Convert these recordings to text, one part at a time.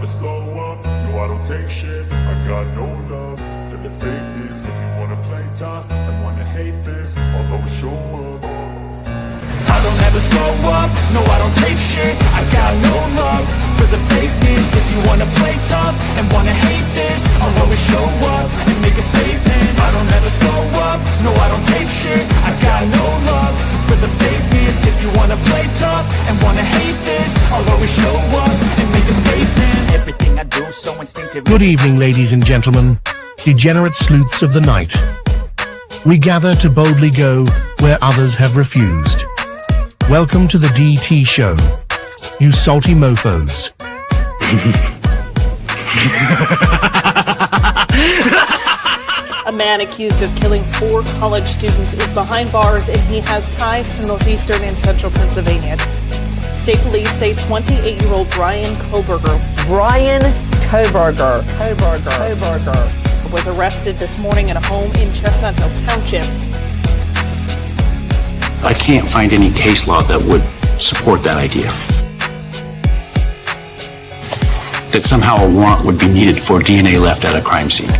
never slow up, no I don't take shit. I got no love for the fakeness. If you wanna play tough and wanna hate this, I'll always show up. I don't ever slow up, no I don't take shit. I got no love for the fakeness. If you wanna play tough and wanna hate this, I'll always show up and make a statement. I don't ever slow up, no I don't take shit. I got no love for the fakeness. If you wanna play tough and wanna hate this, I'll always show up and make a statement. Everything I do so instinctive. Good evening, ladies and gentlemen, degenerate sleuths of the night. We gather to boldly go where others have refused. Welcome to the DT show, you salty mofos. A man accused of killing 4 college students is behind bars, and he has ties to northeastern and central Pennsylvania. State police say 28-year-old Bryan Kohberger was arrested this morning at a home in Chestnut Hill Township. I can't find any case law that would support that idea. That somehow a warrant would be needed for DNA left at a crime scene.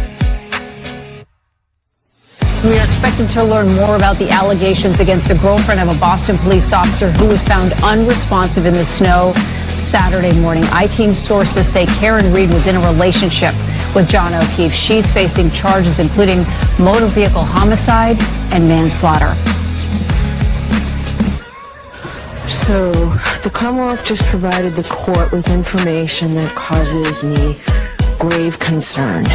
We are expecting to learn more about the allegations against the girlfriend of a Boston police officer who was found unresponsive in the snow Saturday morning. I-Team sources say Karen Reed was in a relationship with John O'Keefe. She's facing charges including motor vehicle homicide and manslaughter. So, the Commonwealth just provided the court with information that causes me grave concern.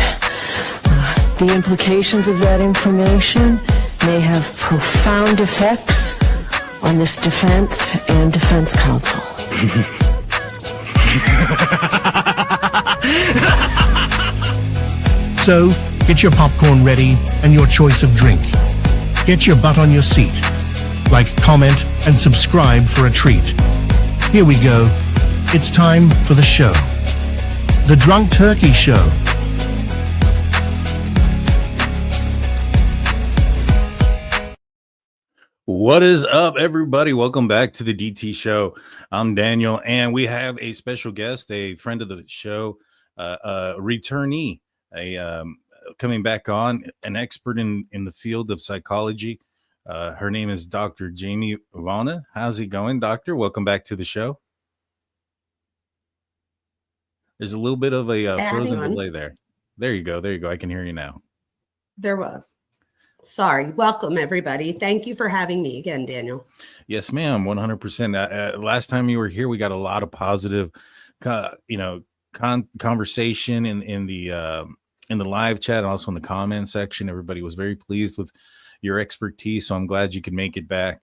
The implications of that information may have profound effects on this defense and defense counsel. So, get your popcorn ready and your choice of drink. Get your butt on your seat. Like, comment, and subscribe for a treat. Here we go. It's time for the show. The Drunk Turkey Show. What is up, everybody? Welcome back to the DT Show. I'm Daniel, and we have a special guest, a friend of the show, a returnee, coming back on, an expert in the field of psychology. Her name is Dr. Jaime Vona. How's it going, doctor? Welcome back to the show. There's a little bit of a frozen delay there. There you go. There you go. I can hear you now. There was. Sorry. Welcome, everybody. Thank you for having me again, Daniel. Yes, ma'am. 100%. Last time you were here, we got a lot of positive, conversation in the live chat and also in the comment section. Everybody was very pleased with your expertise, so I'm glad you could make it back.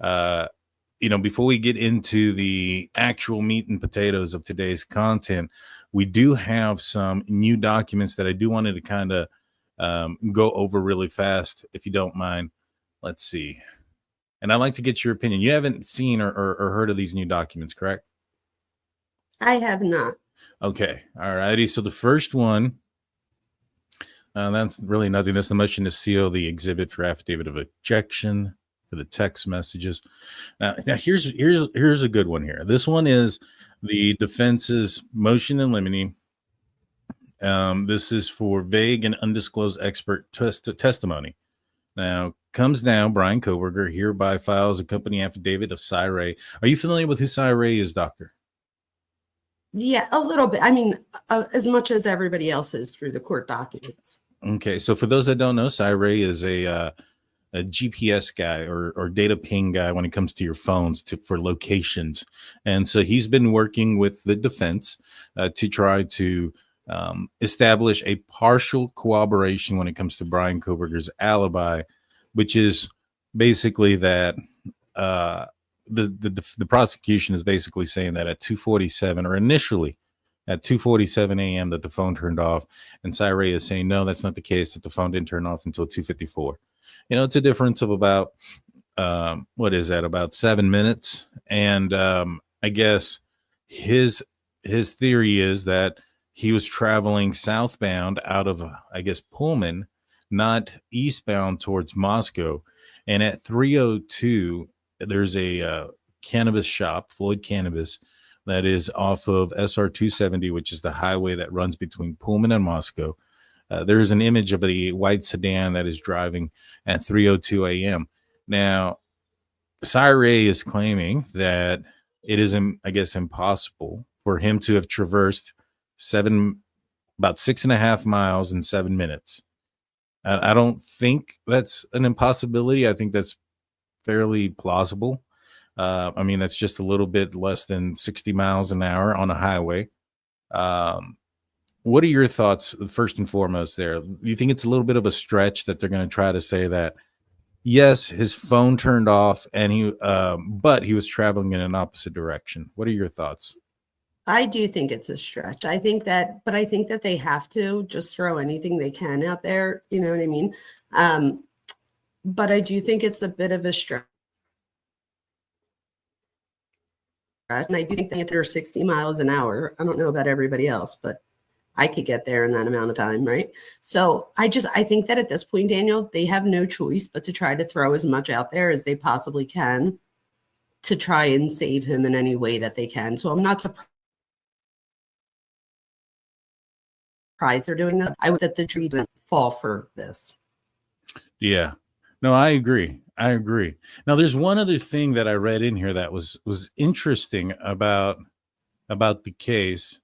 Before we get into the actual meat and potatoes of today's content, we do have some new documents that I do wanted to kind of go over really fast, if you don't mind. Let's see. And I'd like to get your opinion. You haven't seen or heard of these new documents, correct? I have not. Okay. All righty. So the first one, that's really nothing. That's the motion to seal the exhibit for affidavit of objection for the text messages. Now here's a good one here. This one is the defense's motion in limine. This is for vague and undisclosed expert testimony. Now, comes now, Bryan Kohberger hereby files a company affidavit of Cy Ray. Are you familiar with who Cy Ray is, doctor? Yeah, a little bit. I mean, as much as everybody else is through the court documents. Okay, so for those that don't know, Cy Ray is a GPS guy or data ping guy when it comes to your phones for locations. And so he's been working with the defense to try to establish a partial corroboration when it comes to Bryan Kohberger's alibi, which is basically that the prosecution is basically saying that at 2:47 or initially at 2:47 a.m. that the phone turned off, and Cy Ray is saying no, that's not the case, that the phone didn't turn off until 2:54. It's a difference of about about 7 minutes, and I guess his theory is that he was traveling southbound out of, I guess, Pullman, not eastbound towards Moscow. And at 3:02, there's a cannabis shop, Floyd Cannabis, that is off of SR 270, which is the highway that runs between Pullman and Moscow. There is an image of a white sedan that is driving at 3:02 a.m. Now, Cyray is claiming that it is, I guess, impossible for him to have traversed about 6.5 miles in 7 minutes. I don't think that's an impossibility. I think that's fairly plausible. I mean, that's just a little bit less than 60 miles an hour on a highway. What are your thoughts, first and foremost, there? Do you think it's a little bit of a stretch that they're going to try to say that, yes, his phone turned off and but he was traveling in an opposite direction? What are your thoughts? I do think it's a stretch. I think that they have to just throw anything they can out there. You know what I mean? But I do think it's a bit of a stretch. And I do think that they're 60 miles an hour. I don't know about everybody else, but I could get there in that amount of time, right? So I think that at this point, Daniel, they have no choice but to try to throw as much out there as they possibly can to try and save him in any way that they can. So I'm not surprised they're doing that. I would that the tree didn't fall for this. Yeah. No, I agree. Now, there's one other thing that I read in here that was interesting about the case.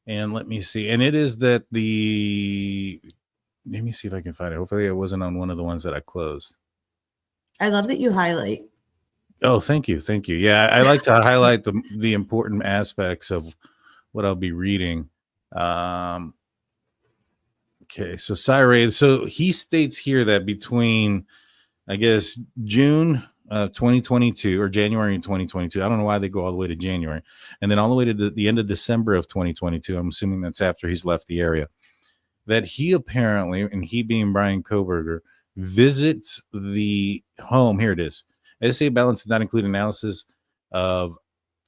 And let me see. And it is that let me see if I can find it. Hopefully it wasn't on one of the ones that I closed. I love that you highlight. Oh, thank you. Yeah, I like to highlight the important aspects of what I'll be reading. Okay, so Cyray, so he states here that between, I guess, June 2022 or January 2022. I don't know why they go all the way to January, and then all the way to the end of December of 2022. I'm assuming that's after he's left the area. That he apparently, and he being Bryan Kohberger, visits the home. Here it is. SA balance did not include analysis of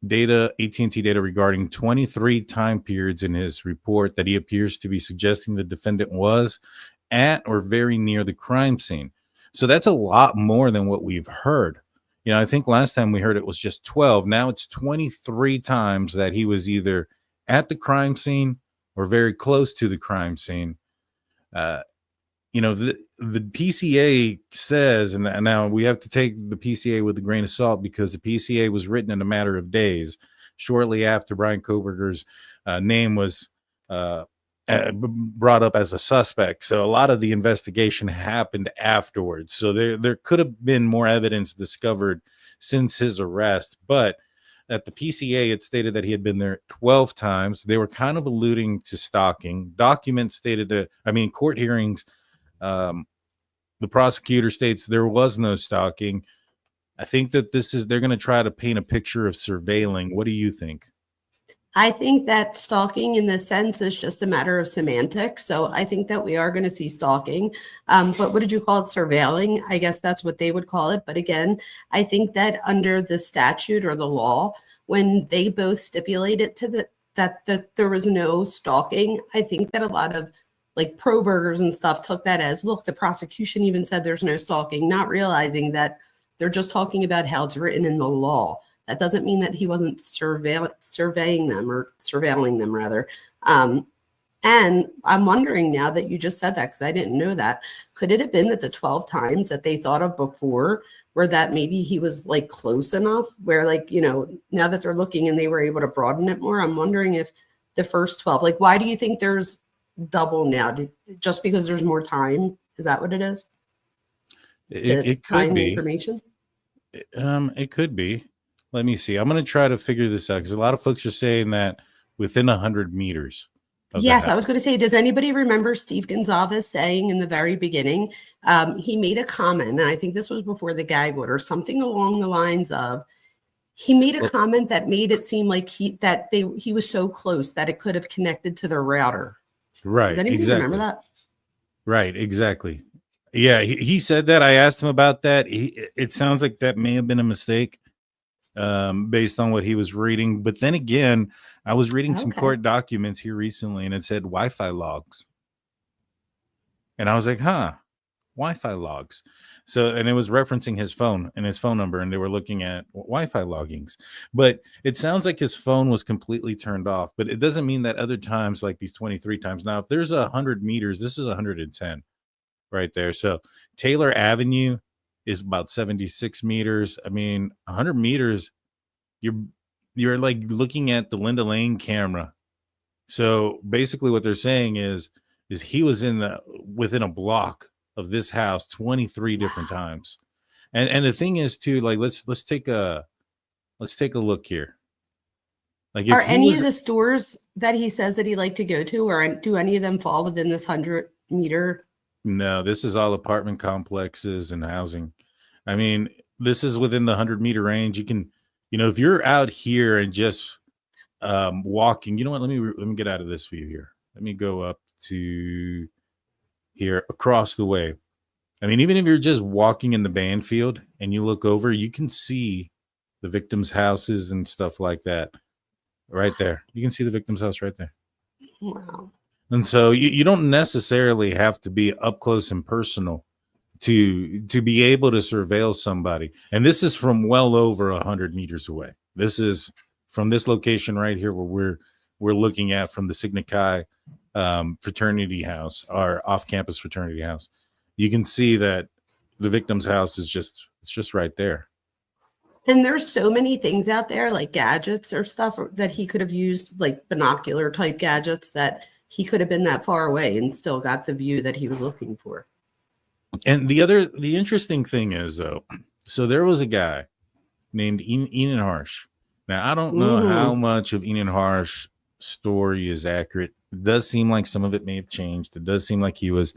data, AT&T data regarding 23 time periods in his report that he appears to be suggesting the defendant was at or very near the crime scene. So that's a lot more than what we've heard. You know, I think last time we heard it was just 12. Now it's 23 times that he was either at the crime scene or very close to the crime scene. You know, the PCA says, and now we have to take the PCA with a grain of salt because the PCA was written in a matter of days shortly after Bryan Kohberger's name was brought up as a suspect. So a lot of the investigation happened afterwards. So there could have been more evidence discovered since his arrest. But at the PCA, it stated that he had been there 12 times. They were kind of alluding to stalking. Documents stated that, court hearings, the prosecutor states there was no stalking. I think that they're going to try to paint a picture of surveilling. What do you think? I think that stalking in this sense is just a matter of semantics. So I think that we are going to see stalking. But what did you call it? Surveilling? I guess that's what they would call it. But again, I think that under the statute or the law, when they both stipulated to that there was no stalking, I think that a lot of like pro burgers and stuff took that as, look, the prosecution even said there's no stalking, not realizing that they're just talking about how it's written in the law. That doesn't mean that he wasn't surveying them or surveilling them, rather. And I'm wondering now that you just said that, because I didn't know that, could it have been that the 12 times that they thought of before were that maybe he was like close enough where, like, you know, now that they're looking and they were able to broaden it more, I'm wondering if the first 12, like, why do you think there's double now? Just because there's more time? Is that what it is? It could be. Information? It could be. Let me see. I'm going to try to figure this out because a lot of folks are saying that within 100 meters. Yes, I was going to say, does anybody remember Steve Gonzalez saying in the very beginning, he made a comment, and I think this was before the gag order, something along the lines of, he made a comment that made it seem like he was so close that it could have connected to their router. Right. Does anybody remember that? Right. Exactly. Yeah. He said that. I asked him about that. It sounds like that may have been a mistake based on what he was reading. But then again, I was reading some court documents here recently and it said Wi-Fi logs. And I was like, Wi-Fi logs. So, and it was referencing his phone and his phone number, and they were looking at Wi-Fi loggings. But it sounds like his phone was completely turned off. But it doesn't mean that other times, like these 23 times. Now, if there's 100 meters, this is 110 right there. So Taylor Avenue is about 76 meters. I mean, 100 meters, you're like looking at the Linda Lane camera. So basically what they're saying is he was within a block of this house 23 different times. And the thing is too, like let's take a look here. Like, are any of the stores that he says that he liked to go to, or do any of them fall within this 100-meter? No, this is all apartment complexes and housing. I mean, this is within the 100-meter range. You can, if you're out here and just walking, you know what? Let me get out of this view here. Let me go up to here across the way. I mean, even if you're just walking in the band field and you look over, you can see the victims' houses and stuff like that right there. You can see the victim's house right there. Wow. And so you don't necessarily have to be up close and personal to be able to surveil somebody. And this is from well over 100 meters away. This is from this location right here where we're looking at from the Sigma Chi fraternity house, our off-campus fraternity house. You can see that the victim's house is just right there. And there's so many things out there, like gadgets or stuff that he could have used, like binocular type gadgets, that he could have been that far away and still got the view that he was looking for. And the interesting thing is, though, so there was a guy named Enan Harsh. Now, I don't know how much of Enan Harsh's story is accurate. It does seem like some of it may have changed. It does seem like he was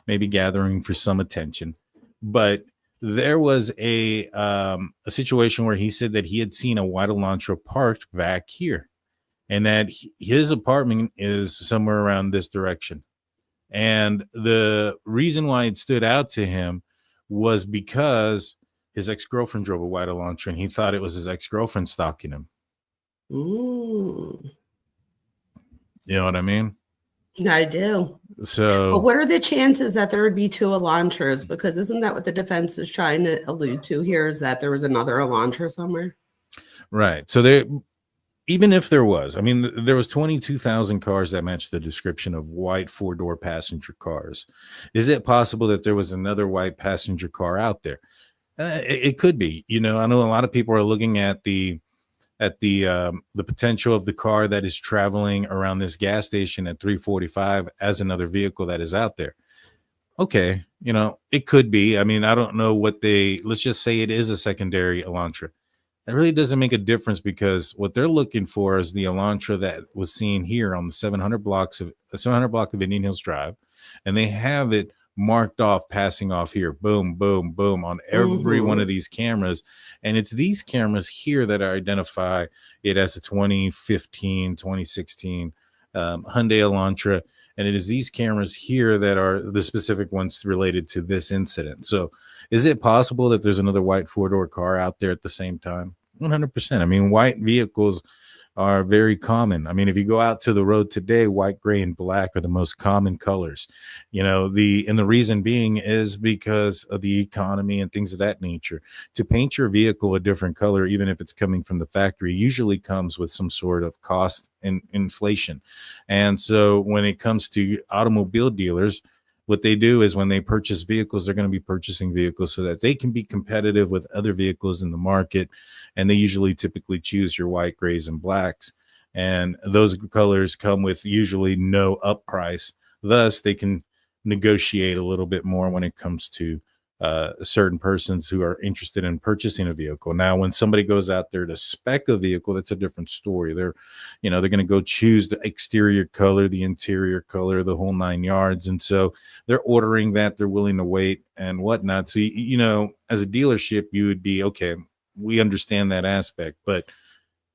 maybe gathering for some attention. But there was a situation where he said that he had seen a white Elantra parked back here, and that his apartment is somewhere around this direction. And the reason why it stood out to him was because his ex-girlfriend drove a white Elantra, and he thought it was his ex-girlfriend stalking him. Ooh. You know what I mean? I do. So, but what are the chances that there would be two Elantras? Because isn't that what the defense is trying to allude to here, is that there was another Elantra somewhere? Right. So even if there was, I mean, there was 22,000 cars that matched the description of white 4-door passenger cars. Is it possible that there was another white passenger car out there? It could be. I know a lot of people are looking at the potential of the car that is traveling around this gas station at 3:45 as another vehicle that is out there. Okay, it could be. I mean, I don't know let's just say it is a secondary Elantra. That really doesn't make a difference, because what they're looking for is the Elantra that was seen here on the 700 block of Indian Hills Drive, and they have it marked off, passing off here, boom, boom, boom, on every one of these cameras. And it's these cameras here that identify it as a 2015, 2016 Hyundai Elantra. And it is these cameras here that are the specific ones related to this incident. So is it possible that there's another white 4-door car out there at the same time? 100%. I mean, white vehicles are very common. I mean, if you go out to the road today, white, gray, and black are the most common colors. The reason being is because of the economy and things of that nature. To paint your vehicle a different color, even if it's coming from the factory, usually comes with some sort of cost and inflation. And so when it comes to automobile dealers, what they do is when they purchase vehicles, they're going to be purchasing vehicles so that they can be competitive with other vehicles in the market. And they usually typically choose your white, grays, and blacks. And those colors come with usually no up price. Thus, they can negotiate a little bit more when it comes to certain persons who are interested in purchasing a vehicle. Now, when somebody goes out there to spec a vehicle, that's a different story. They're going to go choose the exterior color, the interior color, the whole 9 yards. And so they're ordering that, they're willing to wait and whatnot. So, as a dealership, you would be, okay, we understand that aspect, but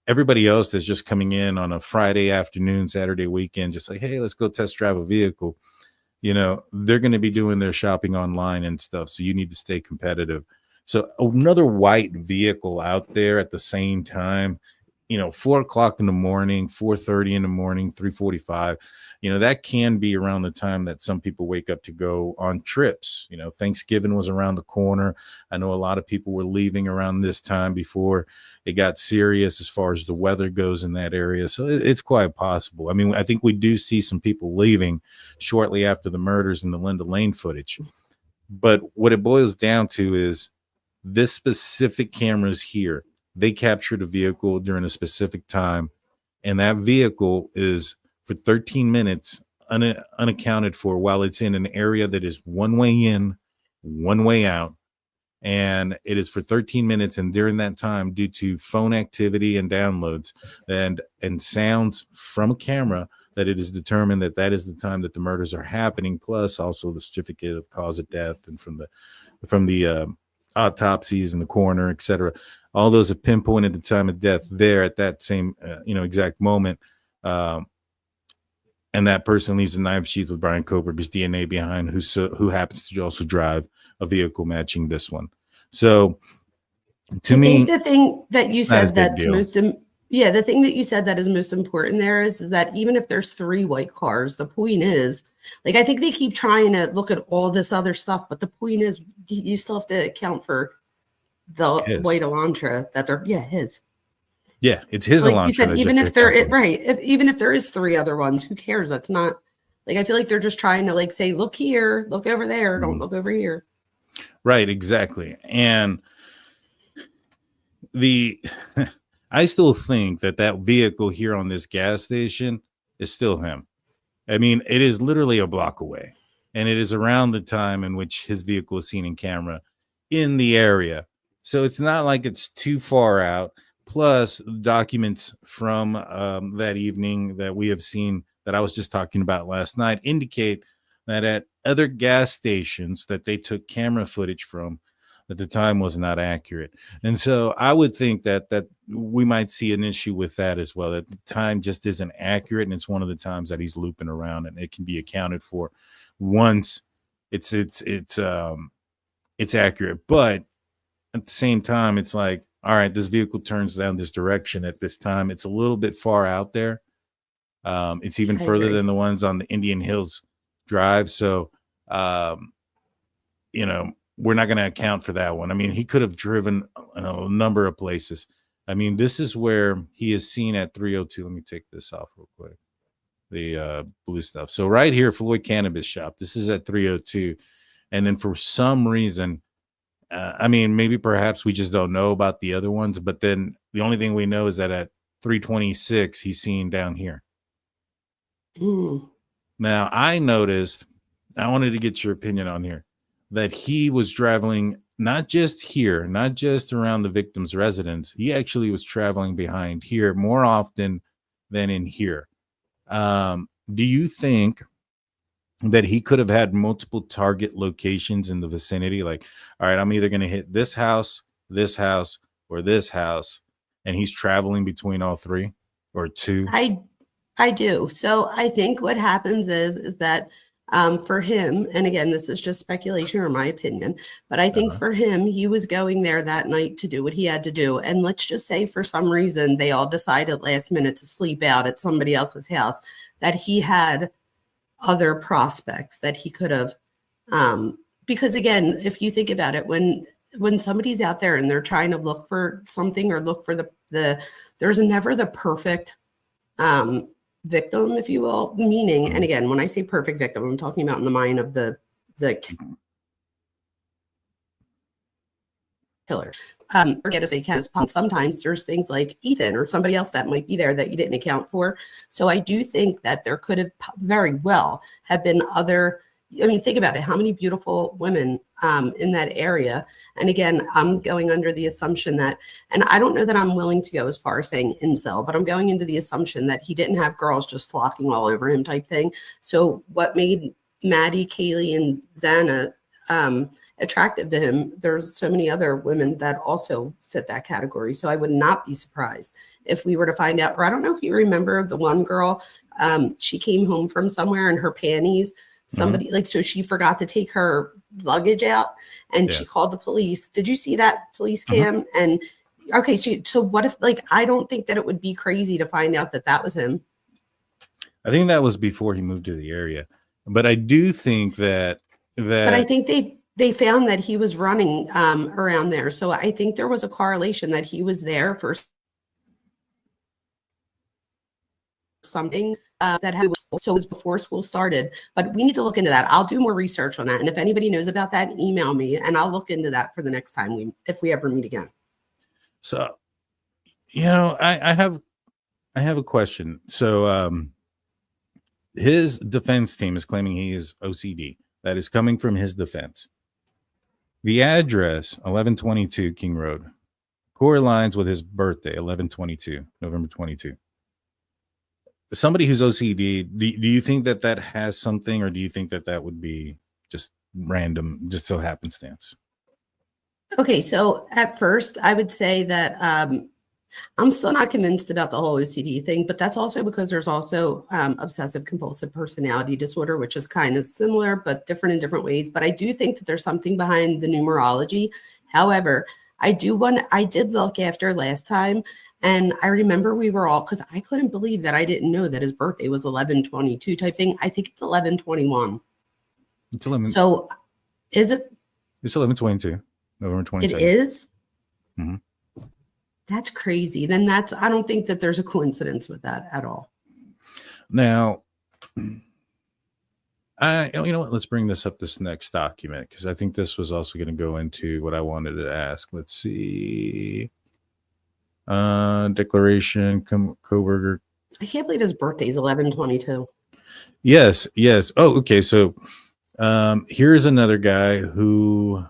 everybody else that's just coming in on a Friday afternoon, Saturday weekend, just like, hey, let's go test drive a vehicle. They're going to be doing their shopping online and stuff. So you need to stay competitive. So another white vehicle out there at the same time, 4 o'clock in the morning, 4:30 in the morning, 3:45, that can be around the time that some people wake up to go on trips. Thanksgiving was around the corner. I know a lot of people were leaving around this time before it got serious as far as the weather goes in that area. So it's quite possible. I mean, I think we do see some people leaving shortly after the murders in the Linda Lane footage. But what it boils down to is this specific cameras here. They captured a vehicle during a specific time, and that vehicle is for 13 minutes unaccounted for while it's in an area that is one way in, one way out. And it is for 13 minutes. And during that time, due to phone activity and downloads and sounds from a camera, that it is determined that that is the time that the murders are happening, plus also the certificate of cause of death and from the autopsies and the coroner, etc. All those have pinpointed the time of death there at that same exact moment. And that person leaves a knife sheath with Bryan Kohberger's DNA behind, who happens to also drive a vehicle matching this one. So to me, the thing that you said that's the thing that you said that is most important there is that even if there's 3 white cars, the point is, like, I think they keep trying to look at all this other stuff, but the point is you still have to account for the white Elantra that they're his. Yeah, it's his so, like Elantra. you said, even if there even if there is 3 other ones, who cares? That's not like, I feel like they're just trying to like say, look here, look over there, don't look over here. Right, exactly. And I still think that vehicle here on this gas station is still him. I mean, it is literally a block away, and it is around the time in which his vehicle was seen in camera in the area. So it's not like it's too far out. Plus, documents from that evening that we have seen that I was just talking about last night indicate that at other gas stations that they took camera footage from, that the time was not accurate. And so I would think that we might see an issue with that as well, that the time just isn't accurate, and it's one of the times that he's looping around, and it can be accounted for once it's accurate. But at the same time, it's like, all right, this vehicle turns down this direction at this time. It's a little bit far out there. It's even further than the ones on the Indian Hills Drive. So, we're not going to account for that one. I mean, he could have driven a number of places. I mean, this is where he is seen at 302. Let me take this off real quick. The blue stuff. So right here, Floyd Cannabis Shop. This is at 302. And then for some reason, I mean, maybe perhaps we just don't know about the other ones, but then the only thing we know is that at 326, he's seen down here. Now, I noticed, I wanted to get your opinion on here, that he was traveling not just here, not just around the victim's residence. He actually was traveling behind here more often than in here. Do you think that he could have had multiple target locations in the vicinity? Like, all right, I'm either going to hit this house, or this house, and he's traveling between all 3 or 2? I do. So I think what happens is that for him, and again, this is just speculation or my opinion, but I think for him, he was going there that night to do what he had to do. And let's just say for some reason, they all decided last minute to sleep out at somebody else's house, that he had other prospects that he could have, because again, if you think about it, when somebody's out there and they're trying to look for something or look for there's never the perfect victim, if you will, meaning, and again, when I say perfect victim, I'm talking about in the mind of the killer. Forget to say sometimes there's things like Ethan or somebody else that might be there that you didn't account for. So I do think that there could have very well have been other. I mean, think about it. How many beautiful women in that area? And again, I'm going under the assumption that, and I don't know that I'm willing to go as far as saying incel, but I'm going into the assumption that he didn't have girls just flocking all over him type thing. So what made Maddie, Kaylee, and Xana attractive to him, there's so many other women that also fit that category. So I would not be surprised if we were to find out, or I don't know if you remember the one girl, she came home from somewhere in her panties. Somebody so she forgot to take her luggage out and she called the police. Did you see that police cam? And Okay, so what if, like, I don't think that it would be crazy to find out that that was him. I think that was before he moved to the area, but I do think that But I think they found that he was running around there. So I think there was a correlation that he was there for something that had, so it was before school started. But we need to look into that. I'll do more research on that. And if anybody knows about that, email me and I'll look into that for the next time if we ever meet again. so. I have a question. So his defense team is claiming he is OCD. That is coming from his defense. The address, 1122 King Road, correlates with his birthday, 1122, November 22. Somebody who's OCD, do you think that that has something, or do you think that that would be just random, just so happenstance? Okay, so at first I would say that I'm still not convinced about the whole OCD thing, but that's also because there's also obsessive compulsive personality disorder, which is kind of similar, but different in different ways. But I do think that there's something behind the numerology. However, I did look after last time, and I remember we were all, because I couldn't believe that I didn't know that his birthday was 11/22 type thing. I think it's 11/21. It's 11. So is it? It's 11/22, November 22nd. It is? Mm-hmm. That's crazy. Then I don't think that there's a coincidence with that at all. Now, you know what? Let's bring this up, this next document, because I think this was also going to go into what I wanted to ask. Let's see. Declaration, Kohberger. I can't believe his birthday is 11/22. Yes. Oh, okay. So here's another guy who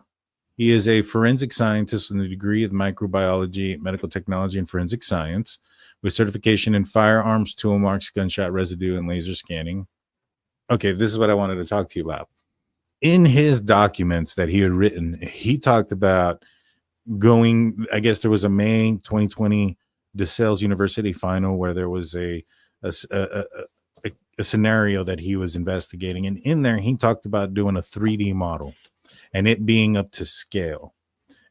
he is a forensic scientist with a degree of microbiology, medical technology, and forensic science, with certification in firearms, tool marks, gunshot residue, and laser scanning. Okay, this is what I wanted to talk to you about. In his documents that he had written, he talked about going, I guess there was a May 2020 DeSales University final where there was a scenario that he was investigating. And in there, he talked about doing a 3D model and it being up to scale.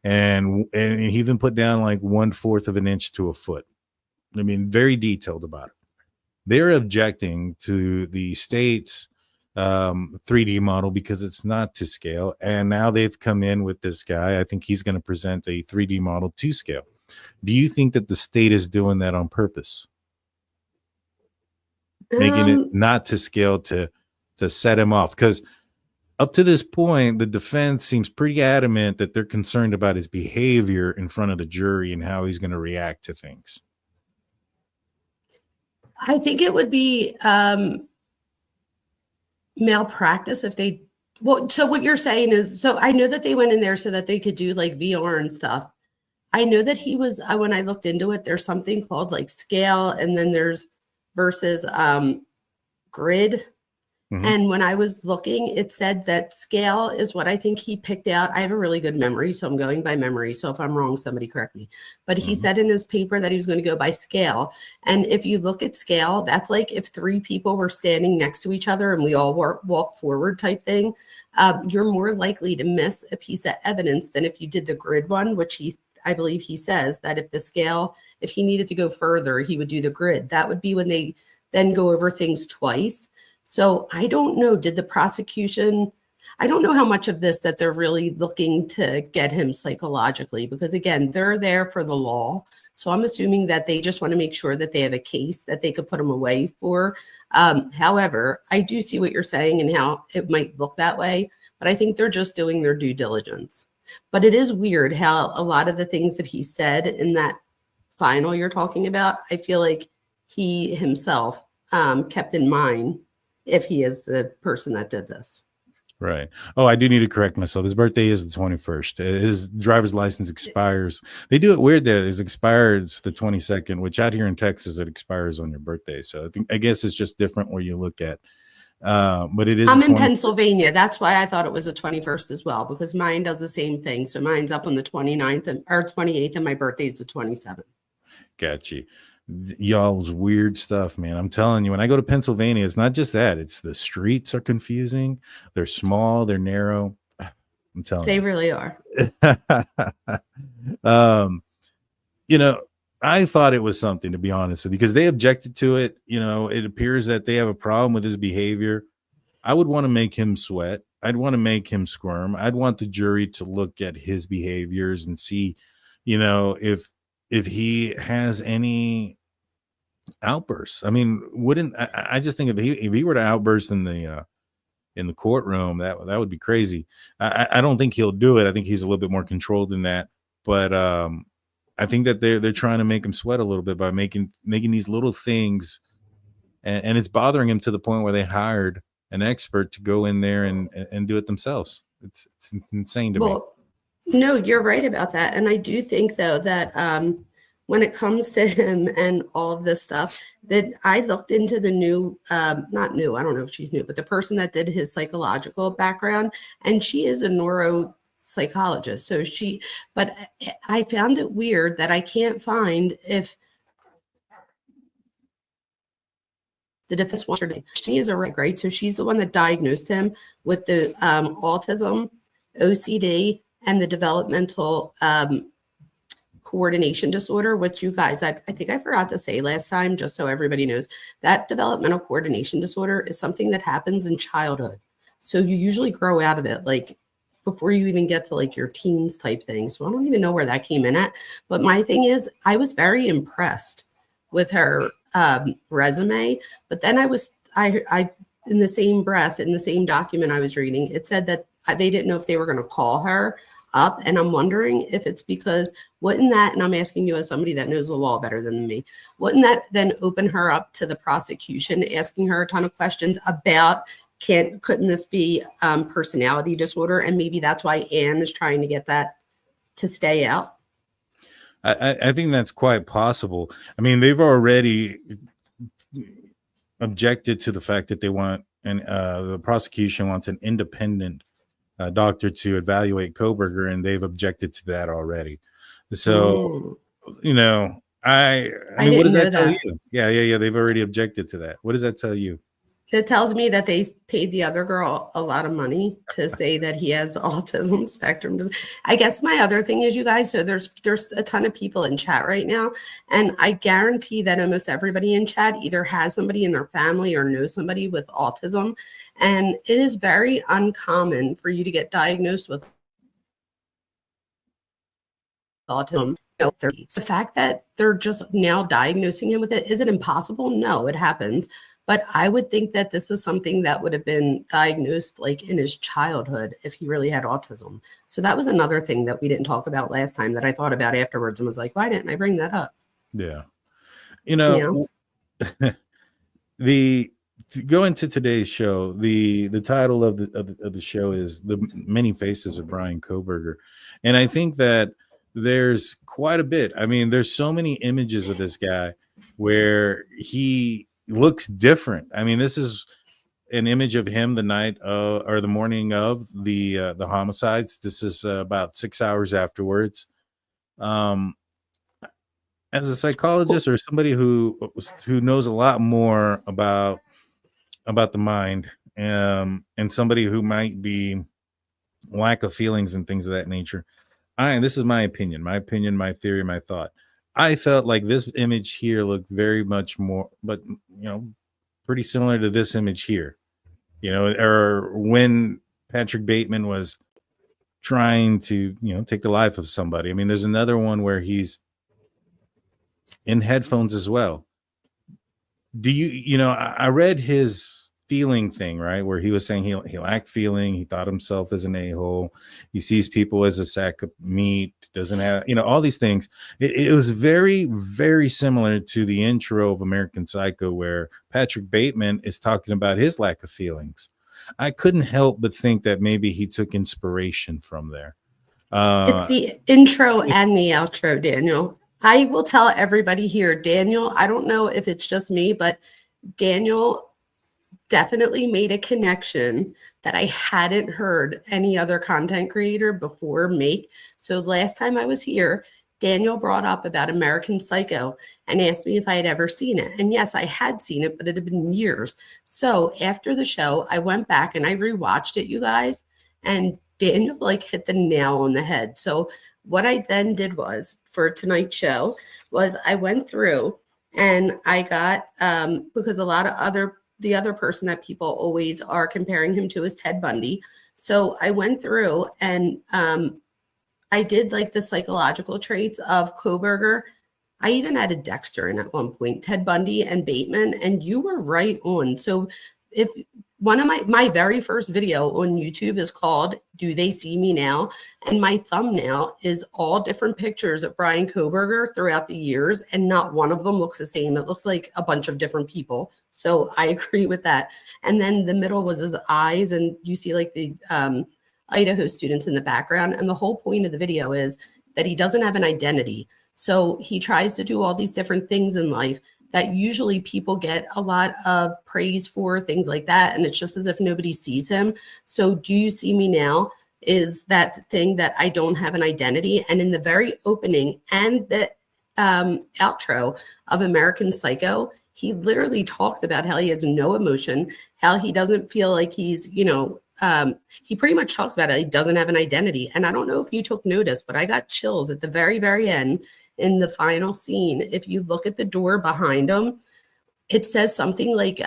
And he even put down like 1/4 of an inch to a foot. I mean, very detailed about it. They're objecting to the state's 3D model because it's not to scale. And now they've come in with this guy. I think he's going to present a 3D model to scale. Do you think that the state is doing that on purpose? Making it not to scale to set him off? Because up to this point, the defense seems pretty adamant that they're concerned about his behavior in front of the jury and how he's going to react to things. I think it would be malpractice if they, well, so what you're saying is, so I know that they went in there so that they could do like VR and stuff. I know that he was, when I looked into it, there's something called like scale, and then there's versus grid. Mm-hmm. And when I was looking, it said that scale is what I think he picked out. I have a really good memory, so I'm going by memory. So if I'm wrong, somebody correct me. But he said in his paper that he was going to go by scale. And if you look at scale, that's like if 3 people were standing next to each other and we all walk forward type thing, you're more likely to miss a piece of evidence than if you did the grid one, which I believe he says that if the scale, if he needed to go further, he would do the grid. That would be when they then go over things twice. So I don't know, did the prosecution, I don't know how much of this that they're really looking to get him psychologically, because again, they're there for the law. So I'm assuming that they just want to make sure that they have a case that they could put him away for. However, I do see what you're saying and how it might look that way, but I think they're just doing their due diligence. But it is weird how a lot of the things that he said in that final you're talking about, I feel like he himself kept in mind if he is the person that did this. Right. Oh, I do need to correct myself. His birthday is the 21st. His driver's license expires. They do it weird that it expires the 22nd, which out here in Texas, it expires on your birthday. So I guess it's just different where you look at. But it is. I'm in Pennsylvania. That's why I thought it was the 21st as well, because mine does the same thing. So mine's up on the 29th or 28th, and my birthday is the 27th. Got you. Y'all's weird stuff, man. I'm telling you, when I go to Pennsylvania, it's not just that. It's the streets are confusing. They're small. They're narrow. I'm telling you. They really are. you know, I thought it was something, to be honest with you, because they objected to it. You know, it appears that they have a problem with his behavior. I would want to make him sweat. I'd want to make him squirm. I'd want the jury to look at his behaviors and see, you know, if he has any outbursts. I mean, wouldn't I just think if he were to outburst in the courtroom, that would be crazy. I don't think he'll do it. I think he's a little bit more controlled than that. But I think that they're trying to make him sweat a little bit by making these little things, and it's bothering him to the point where they hired an expert to go in there and do it themselves. It's insane to me. No, you're right about that. And I do think, though, that when it comes to him and all of this stuff, that I looked into the new, not new, I don't know if she's new, but the person that did his psychological background, and she is a neuropsychologist. So but I found it weird that I can't find if the defense wants her to. She is a right? So she's the one that diagnosed him with the autism, OCD, and the developmental coordination disorder, which you guys, I think I forgot to say last time, just so everybody knows, that developmental coordination disorder is something that happens in childhood. So you usually grow out of it, like before you even get to like your teens type thing. So I don't even know where that came in at. But my thing is, I was very impressed with her resume. But then I in the same breath, in the same document I was reading, it said that they didn't know if they were going to call her up. And I'm wondering if it's because wouldn't that, and I'm asking you as somebody that knows the law better than me, wouldn't that then open her up to the prosecution, asking her a ton of questions about couldn't this be personality disorder? And maybe that's why Anne is trying to get that to stay out. I think that's quite possible. I mean, they've already objected to the fact that they want, and the prosecution wants an independent doctor to evaluate Kohberger, and they've objected to that already. So, you know, I mean, what does that tell you? Yeah. They've already objected to that. What does that tell you? It tells me that they paid the other girl a lot of money to say that he has autism spectrum. I guess my other thing is, you guys, so there's a ton of people in chat right now, and I guarantee that almost everybody in chat either has somebody in their family or knows somebody with autism, and it is very uncommon for you to get diagnosed with autism. The fact that they're just now diagnosing him with it, is it impossible? No, it happens. But I would think that this is something that would have been diagnosed like in his childhood if he really had autism. So that was another thing that we didn't talk about last time that I thought about afterwards and was like, why didn't I bring that up? Yeah. You know, to go into today's show, the title of the show is The Many Faces of Bryan Kohberger. And I think that there's quite a bit. I mean, there's so many images of this guy where he looks different. I mean, this is an image of him the night or the morning of the homicides. This is about 6 hours afterwards. As a psychologist or somebody who knows a lot more about the mind, and somebody who might be lack of feelings and things of that nature, this is my opinion, my theory, my thought. I felt like this image here looked very much more, but pretty similar to this image here, or when Patrick Bateman was trying to, take the life of somebody. I mean, there's another one where he's in headphones as well. I read his feeling thing, right? Where he was saying he lacked feeling. He thought himself as an a-hole. He sees people as a sack of meat, doesn't have, all these things. It was very, very similar to the intro of American Psycho, where Patrick Bateman is talking about his lack of feelings. I couldn't help but think that maybe he took inspiration from there. It's the intro and the outro, Daniel. I will tell everybody here, Daniel, I don't know if it's just me, but Daniel definitely made a connection that I hadn't heard any other content creator before make. So last time I was here, Daniel brought up about American Psycho and asked me if I had ever seen it. And yes, I had seen it, but it had been years. So after the show, I went back and I rewatched it, you guys, and Daniel hit the nail on the head. So What I then did was, for tonight's show, was I went through and I got, because a lot of the other person that people always are comparing him to is Ted Bundy. So I went through and I did like the psychological traits of Kohberger. I even added Dexter in at one point, Ted Bundy and Bateman, and you were right on. So if one of my very first video on YouTube is called "Do They See Me Now?" and my thumbnail is all different pictures of Bryan Kohberger throughout the years, and not one of them looks the same. It looks like a bunch of different people. So I agree with that. And then the middle was his eyes, and you see like the Idaho students in the background. And the whole point of the video is that he doesn't have an identity. So he tries to do all these different things in life that usually people get a lot of praise for, things like that. And it's just as if nobody sees him. So "Do You See Me Now?" is that thing that I don't have an identity. And in the very opening and the outro of American Psycho, he literally talks about how he has no emotion, how he doesn't feel like he's, he pretty much talks about it. He doesn't have an identity. And I don't know if you took notice, but I got chills at the very, very end in the final scene. If you look at the door behind him, it says something like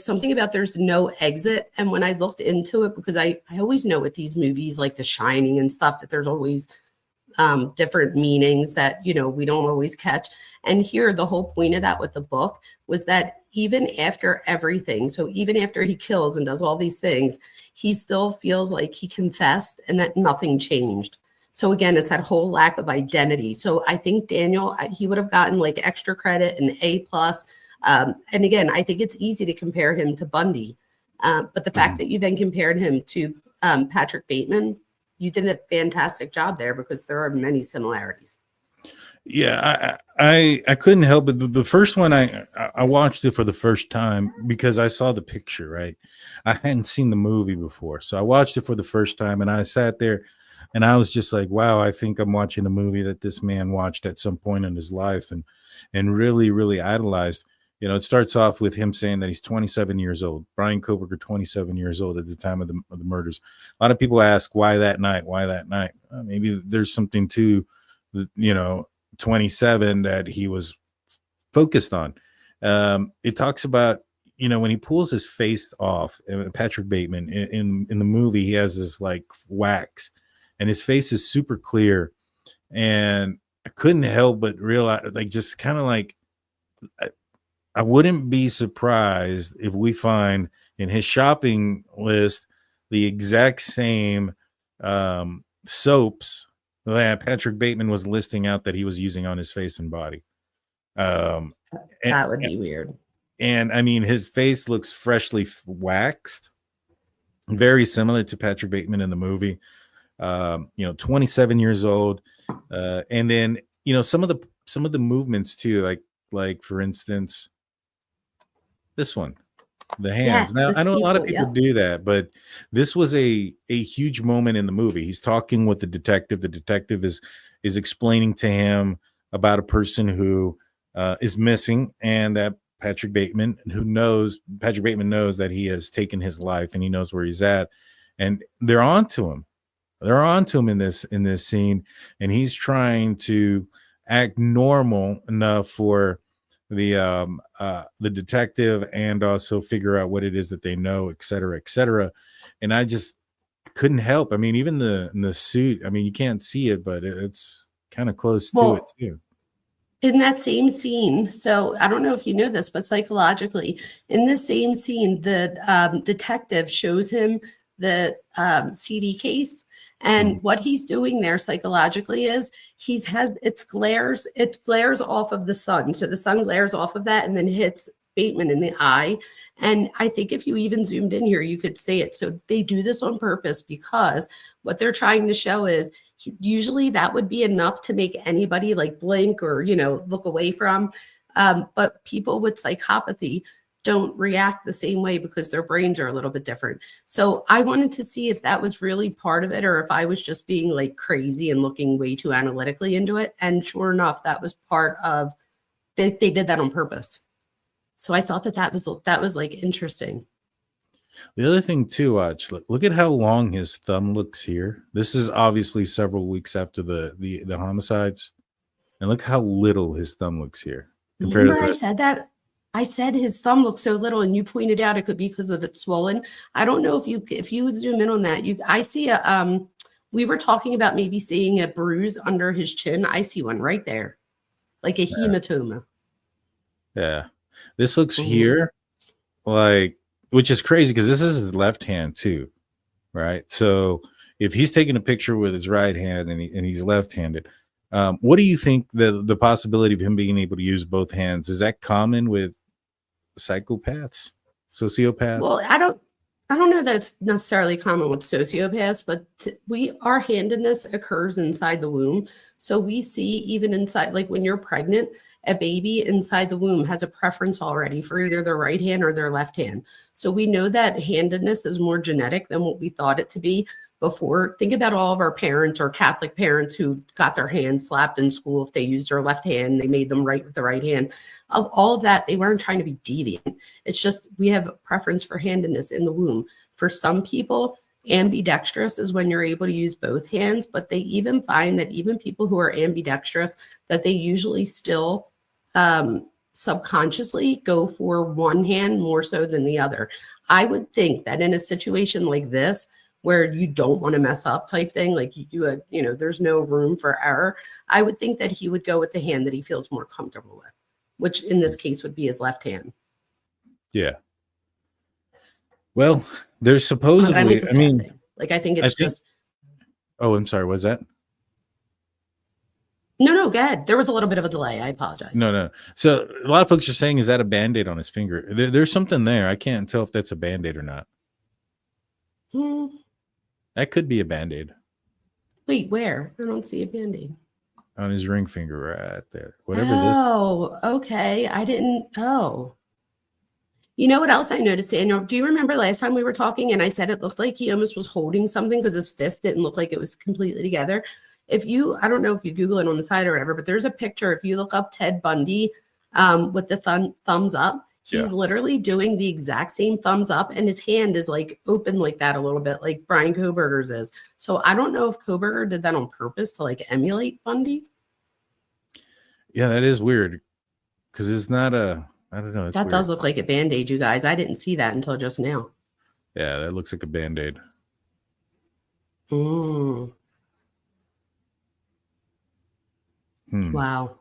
something about there's no exit. And when I looked into it, because I always know with these movies like The Shining and stuff that there's always different meanings that, we don't always catch. And here, the whole point of that with the book was that even after everything, so even after he kills and does all these things, he still feels like he confessed and that nothing changed. So again, it's that whole lack of identity. So I think Daniel, he would have gotten like extra credit, an A+. And again, I think it's easy to compare him to Bundy. But the fact that you then compared him to Patrick Bateman, you did a fantastic job there because there are many similarities. Yeah, I couldn't help it. The first one, I watched it for the first time because I saw the picture, right? I hadn't seen the movie before. So I watched it for the first time and I sat there and I was just like, wow, I think I'm watching a movie that this man watched at some point in his life and really, really idolized. It starts off with him saying that he's 27 years old. Bryan Kohberger, 27 years old at the time of the murders. A lot of people ask, why that night? Why that night? Maybe there's something to, 27 that he was focused on. It talks about, when he pulls his face off, Patrick Bateman in the movie, he has this like wax and his face is super clear. And I couldn't help but realize, like, just kind of like, I wouldn't be surprised if we find in his shopping list the exact same soaps that Patrick Bateman was listing out that he was using on his face and body. That would be weird. And I mean, his face looks freshly waxed, very similar to Patrick Bateman in the movie. 27 years old. And then, some of the movements too, like for instance, this one, the hands. Yes, now, I know a lot of people yeah. do that, but this was a huge moment in the movie. He's talking with the detective. The detective is explaining to him about a person who is missing, and that Patrick Bateman knows that he has taken his life and he knows where he's at, and they're on to him. They're on to him in this scene, and he's trying to act normal enough for the detective and also figure out what it is that they know, et cetera, et cetera. And I just couldn't help. I mean, even the suit, I mean, you can't see it, but it's kind of close to it too. In that same scene, so I don't know if you know this, but psychologically, in the same scene, the detective shows him the CD case. And what he's doing there psychologically is it glares off of the sun. So the sun glares off of that and then hits Bateman in the eye. And I think if you even zoomed in here, you could see it. So they do this on purpose because what they're trying to show is usually that would be enough to make anybody like blink or, look away from. But people with psychopathy don't react the same way because their brains are a little bit different. So I wanted to see if that was really part of it or if I was just being like crazy and looking way too analytically into it. And sure enough, that was part of, they did that on purpose. So I thought that was like interesting. The other thing too, watch, look at how long his thumb looks here. This is obviously several weeks after the homicides, and look how little his thumb looks here compared to Remember I said that? I said his thumb looks so little, and you pointed out it could be because of it swollen. I don't know if you zoom in on that. I see a we were talking about maybe seeing a bruise under his chin. I see one right there, like a hematoma. Yeah, this looks Mhm. here like, which is crazy because this is his left hand too, right? So if he's taking a picture with his right hand and he's left-handed, what do you think the possibility of him being able to use both hands, is that common with psychopaths, sociopaths? Well, I don't know that it's necessarily common with sociopaths, but our handedness occurs inside the womb. So we see even inside, like when you're pregnant, a baby inside the womb has a preference already for either their right hand or their left hand. So we know that handedness is more genetic than what we thought it to be before. Think about all of our parents or Catholic parents who got their hands slapped in school. If they used their left hand, they made them right with the right hand. Of all of that, they weren't trying to be deviant. It's just we have a preference for handedness in the womb. For some people, ambidextrous is when you're able to use both hands, but they even find that even people who are ambidextrous, that they usually still subconsciously go for one hand more so than the other. I would think that in a situation like this, where you don't want to mess up type thing, like there's no room for error, I would think that he would go with the hand that he feels more comfortable with, which in this case would be his left hand. Yeah. Well, there's supposedly, But it's a sad thing. Like, I think it's just. Oh, I'm sorry. What's that? No, go ahead. There was a little bit of a delay. I apologize. No. So a lot of folks are saying, is that a Band-Aid on his finger? There's something there. I can't tell if that's a Band-Aid or not. That could be a Band-Aid. Wait, where? I don't see a Band-Aid. On his ring finger right there. Whatever this. Oh, okay. I didn't. Oh. You know what else I noticed, Daniel? Do you remember last time we were talking and I said it looked like he almost was holding something because his fist didn't look like it was completely together? I don't know if you Google it on the side or whatever, but there's a picture. If you look up Ted Bundy with the thumbs up, he's literally doing the exact same thumbs up, and his hand is like open like that a little bit, like Bryan Kohberger's is. So I don't know if Kohberger did that on purpose to like emulate Bundy. Yeah, that is weird because it's not a. I don't know. That does look like a Band-Aid, you guys. I didn't see that until just now. Yeah, that looks like a Band-Aid. Wow.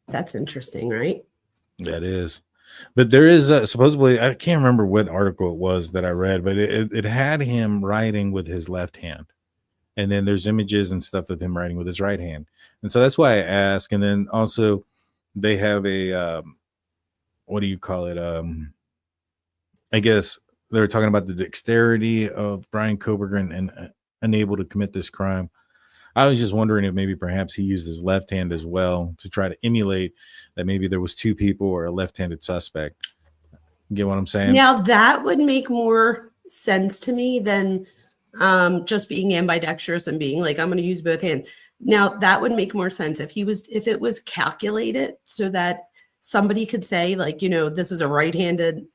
That's interesting, right? That is. But there is supposedly, I can't remember what article it was that I read, but it had him writing with his left hand. And then there's images and stuff of him writing with his right hand. And so that's why I ask. And then also they have a, what do you call it? I guess they were talking about the dexterity of Bryan Kohberger and unable to commit this crime. I was just wondering if maybe perhaps he used his left hand as well to try to emulate that maybe there was two people or a left-handed suspect. You get what I'm saying? Now that would make more sense to me than just being ambidextrous and being like, I'm going to use both hands. Now that would make more sense if it was calculated so that somebody could say like, this is a right-handed,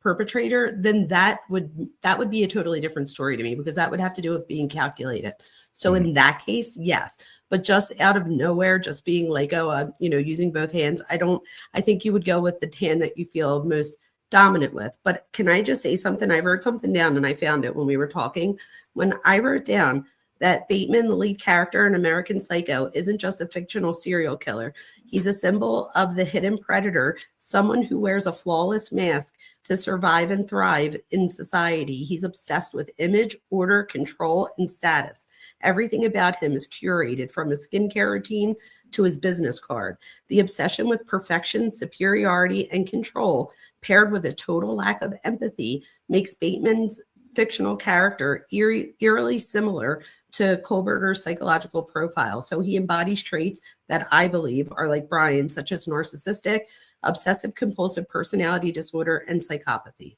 perpetrator, then that would be a totally different story to me, because that would have to do with being calculated. So in that case, yes, but just out of nowhere, just being like, using both hands, I think you would go with the hand that you feel most dominant with. But can I just say something? I wrote something down and I found it when we were talking. When I wrote down that Bateman, the lead character in American Psycho, isn't just a fictional serial killer. He's a symbol of the hidden predator, someone who wears a flawless mask to survive and thrive in society. He's obsessed with image, order, control, and status. Everything about him is curated, from his skincare routine to his business card. The obsession with perfection, superiority, and control, paired with a total lack of empathy, makes Bateman's fictional character eerily similar to Kohberger's psychological profile. So he embodies traits that I believe are like Bryan, such as narcissistic, obsessive compulsive personality disorder, and psychopathy.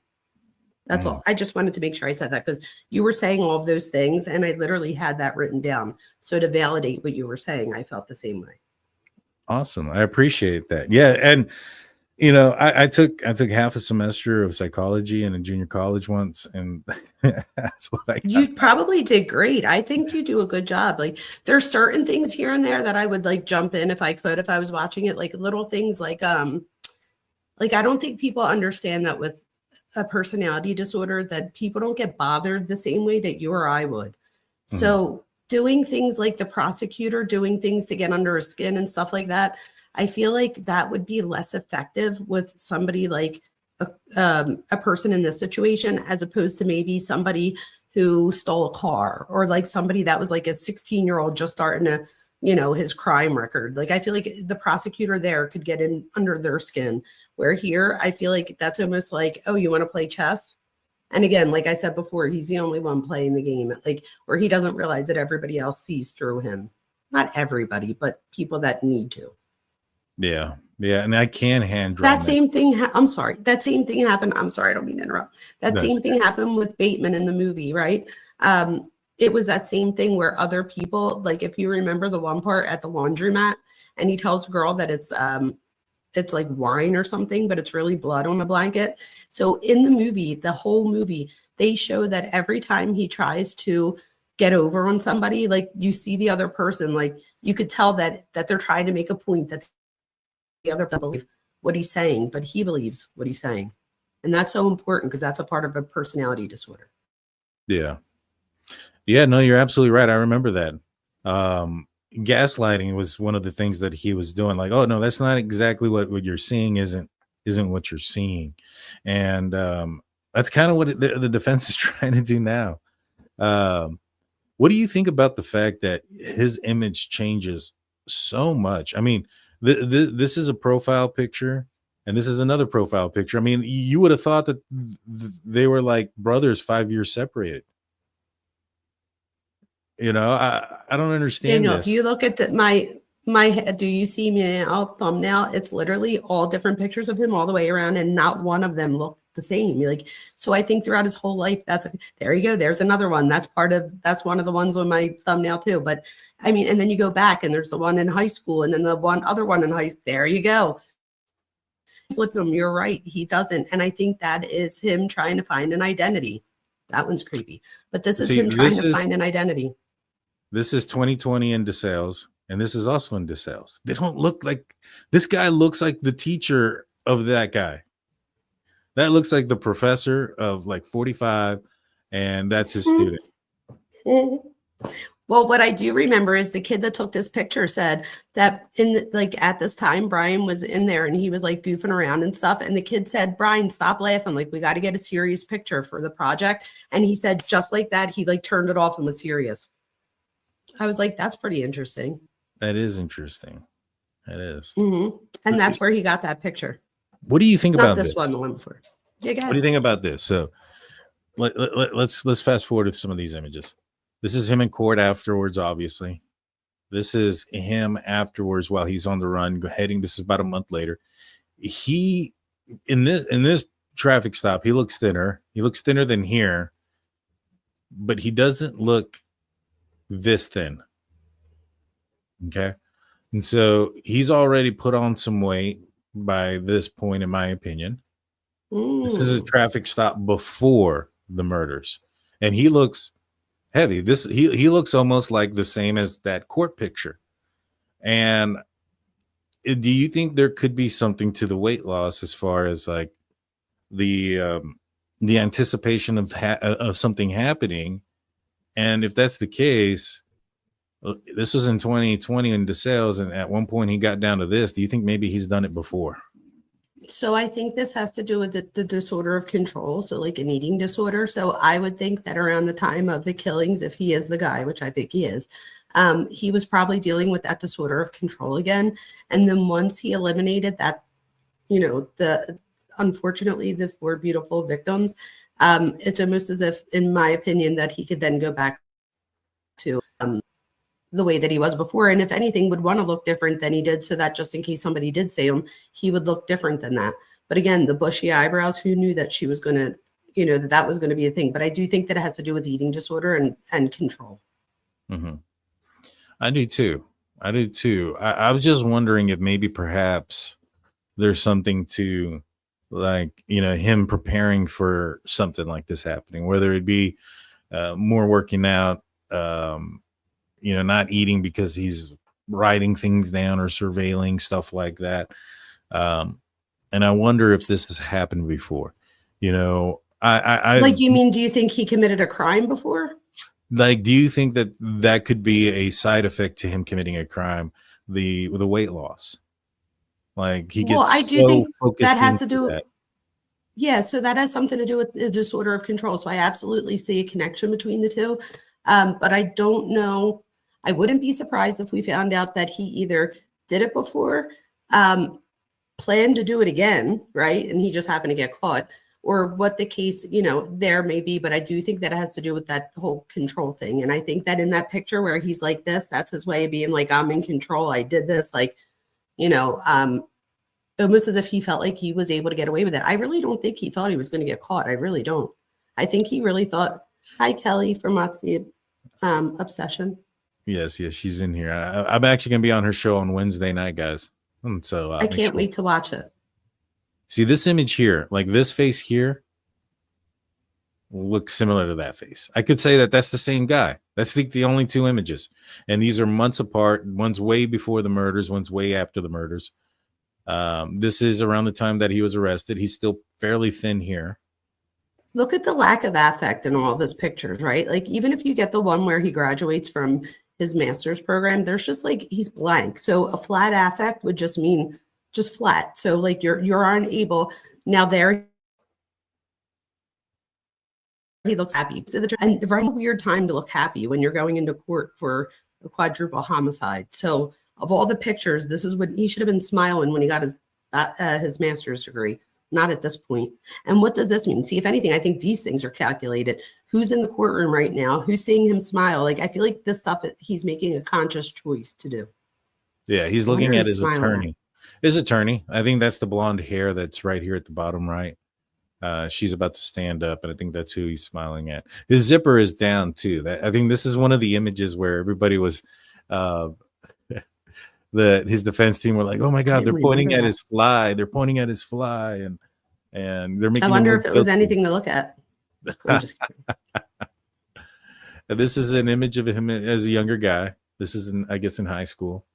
That's all. I just wanted to make sure I said that because you were saying all of those things and I literally had that written down. So to validate what you were saying, I felt the same way. Awesome. I appreciate that. Yeah. And You know, I took half a semester of psychology in a junior college once, and that's what I got. You probably did great. I think you do a good job. Like there's certain things here and there that I would like jump in if I could, if I was watching it, like little things like I don't think people understand that with a personality disorder that people don't get bothered the same way that you or I would. So doing things like the prosecutor, doing things to get under his skin and stuff like that, I feel like that would be less effective with somebody like a person in this situation, as opposed to maybe somebody who stole a car, or like somebody that was like a 16-year-old just starting to, you know, his crime record. Like I feel like the prosecutor there could get in under their skin, where here I feel like that's almost like, oh, you want to play chess? And again, like I said before, he's the only one playing the game, like, where he doesn't realize that everybody else sees through him. Not everybody, but people that need to. Yeah. And I can hand draw That same thing. I'm sorry. That same thing happened. I'm sorry. I don't mean to interrupt. That same thing happened with Bateman in the movie, right? It was that same thing where other people, like if you remember the one part at the laundromat, and he tells a girl that it's like wine or something, but it's really blood on a blanket. So in the movie, the whole movie, they show that every time he tries to get over on somebody, like you see the other person, like you could tell that they're trying to make a point that the other person believes what he's saying, but he believes what he's saying. And that's so important because that's a part of a personality disorder. Yeah. Yeah, no, you're absolutely right. I remember that. Gaslighting was one of the things that he was doing. Like, oh no, that's not exactly what you're seeing isn't what you're seeing. And that's kind of what the defense is trying to do now. What do you think about the fact that his image changes so much? I mean, this is a profile picture, and this is another profile picture. I mean, you would have thought that they were like brothers 5 years separated. You know, I don't understand Daniel, this. if you look at my head, do you see me now thumbnail? It's literally all different pictures of him all the way around, and not one of them look the same. Like, so I think throughout his whole life, there you go. There's another one. That's one of the ones on my thumbnail too. But I mean, and then you go back and there's the one in high school, and then the other one in high school. There you go. Flip them. You're right. He doesn't. And I think that is him trying to find an identity. That one's creepy. But this is him trying to find an identity. This is 2020 in DeSales, and this is also in DeSales. They don't look like this guy. Looks like the teacher of that guy. That looks like the professor of like 45, and that's his student. Well, what I do remember is the kid that took this picture said that at this time, Bryan was in there and he was like goofing around and stuff. And the kid said, Bryan, stop laughing. Like, we got to get a serious picture for the project. And he said, just like that, he like turned it off and was serious. I was like, that's pretty interesting. That is interesting. That is. Mm-hmm. And that's where he got that picture. What do you think about this? this One, the one before. Yeah, what do you think about this? So let's fast forward to some of these images. This is him in court afterwards, obviously. This is him afterwards while he's on the run, heading. This is about a month later. He in this traffic stop, he looks thinner. He looks thinner than here, but he doesn't look this thin. Okay. And so he's already put on some weight by this point, in my opinion. This is a traffic stop before the murders, and he looks heavy. He looks almost like the same as that court picture. And do you think there could be something to the weight loss as far as like the anticipation of something happening? And if that's the case, this was in 2020 in DeSales, and at one point he got down to this. Do you think maybe he's done it before? So I think this has to do with the disorder of control. So like an eating disorder. So I would think that around the time of the killings, if he is the guy, which I think he is, he was probably dealing with that disorder of control again. And then once he eliminated that, unfortunately, the 4 beautiful victims, it's almost as if, in my opinion, that he could then go back to the way that he was before. And if anything, would want to look different than he did, so that just in case somebody did say him, he would look different than that. But again, the bushy eyebrows, who knew that she was going to, that was going to be a thing. But I do think that it has to do with eating disorder and control. Mm-hmm. I do too. I was just wondering if maybe perhaps there's something to, like, him preparing for something like this happening, whether it be more working out, not eating because he's writing things down or surveilling stuff like that. And I wonder if this has happened before. Like, you mean, do you think he committed a crime before? Like, do you think that that could be a side effect to him committing a crime? The weight loss, like he gets. Well, I do so think focused that has to into do. that. Yeah, so that has something to do with the disorder of control. So I absolutely see a connection between the two. But I don't know. I wouldn't be surprised if we found out that he either did it before, planned to do it again, right? And he just happened to get caught, or what the case, there may be. But I do think that it has to do with that whole control thing. And I think that in that picture where he's like this, that's his way of being like, I'm in control. I did this, like, almost as if he felt like he was able to get away with it. I really don't think he thought he was going to get caught. I really don't. I think he really thought, hi, Kelly from Moxie Obsession. Yes, she's in here. I'm actually going to be on her show on Wednesday night, guys. And so I can't wait to watch it. See this image here, like this face here looks similar to that face. I could say that that's the same guy. That's the only two images. And these are months apart. One's way before the murders. One's way after the murders. This is around the time that he was arrested. He's still fairly thin here. Look at the lack of affect in all of his pictures, right? Like, even if you get the one where he graduates from his master's program, there's just like, he's blank. So a flat affect would just mean just flat. So like you're unable. Now there, he looks happy. And the very weird time to look happy when you're going into court for a quadruple homicide. So of all the pictures, this is when he should have been smiling when he got his master's degree, not at this point. And what does this mean? See, if anything, I think these things are calculated. Who's in the courtroom right now? Who's seeing him smile? Like, I feel like this stuff, he's making a conscious choice to do. Yeah, he's looking at his attorney. His attorney. I think that's the blonde hair that's right here at the bottom right. She's about to stand up, and I think that's who he's smiling at. His zipper is down too. I think this is one of the images where everybody was his defense team were like, "Oh my God, they're pointing at his fly. They're pointing at his fly, and they're making." I wonder if it was anything to look at. I'm just kidding. This is an image of him as a younger guy. This is, I guess, in high school.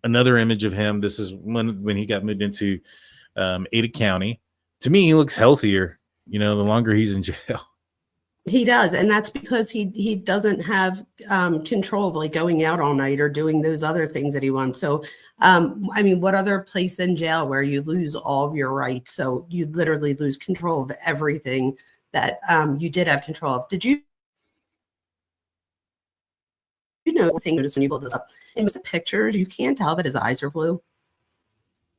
Another image of him. This is when he got moved into Ada County. To me, he looks healthier. The longer he's in jail. He does, and that's because he doesn't have control of like going out all night or doing those other things that he wants. So, I mean, what other place than jail where you lose all of your rights? So you literally lose control of everything that you did have control of. Did you? Notice when you pull this up in the pictures, you can't tell that his eyes are blue.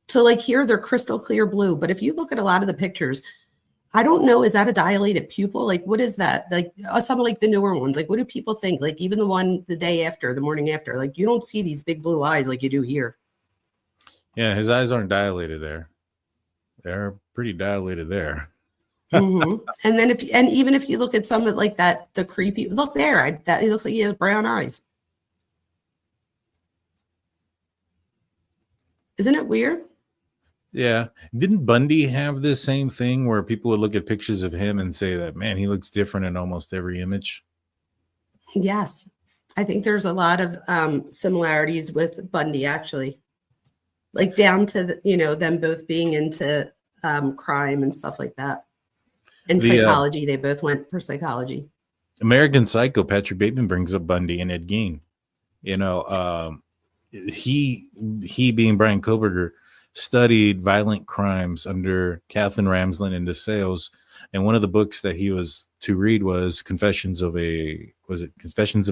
So like here, they're crystal clear blue. But if you look at a lot of the pictures, I don't know, is that a dilated pupil? Like, what is that? Like some of like the newer ones, like what do people think? Like even the one the day after, the morning after, like you don't see these big blue eyes like you do here. Yeah, his eyes aren't dilated there. They're pretty dilated there. Mm-hmm. And then even if you look at some of like that, the creepy look there, that he looks like he has brown eyes. Isn't it weird? Yeah. Didn't Bundy have this same thing where people would look at pictures of him and say that, man, he looks different in almost every image? Yes. I think there's a lot of similarities with Bundy, actually. Like down to, them both being into crime and stuff like that. And psychology. They both went for psychology. American Psycho, Patrick Bateman brings up Bundy and Ed Gein. He being Bryan Kohberger, studied violent crimes under Katherine Ramsland and DeSales, and one of the books that he was to read was Confessions of a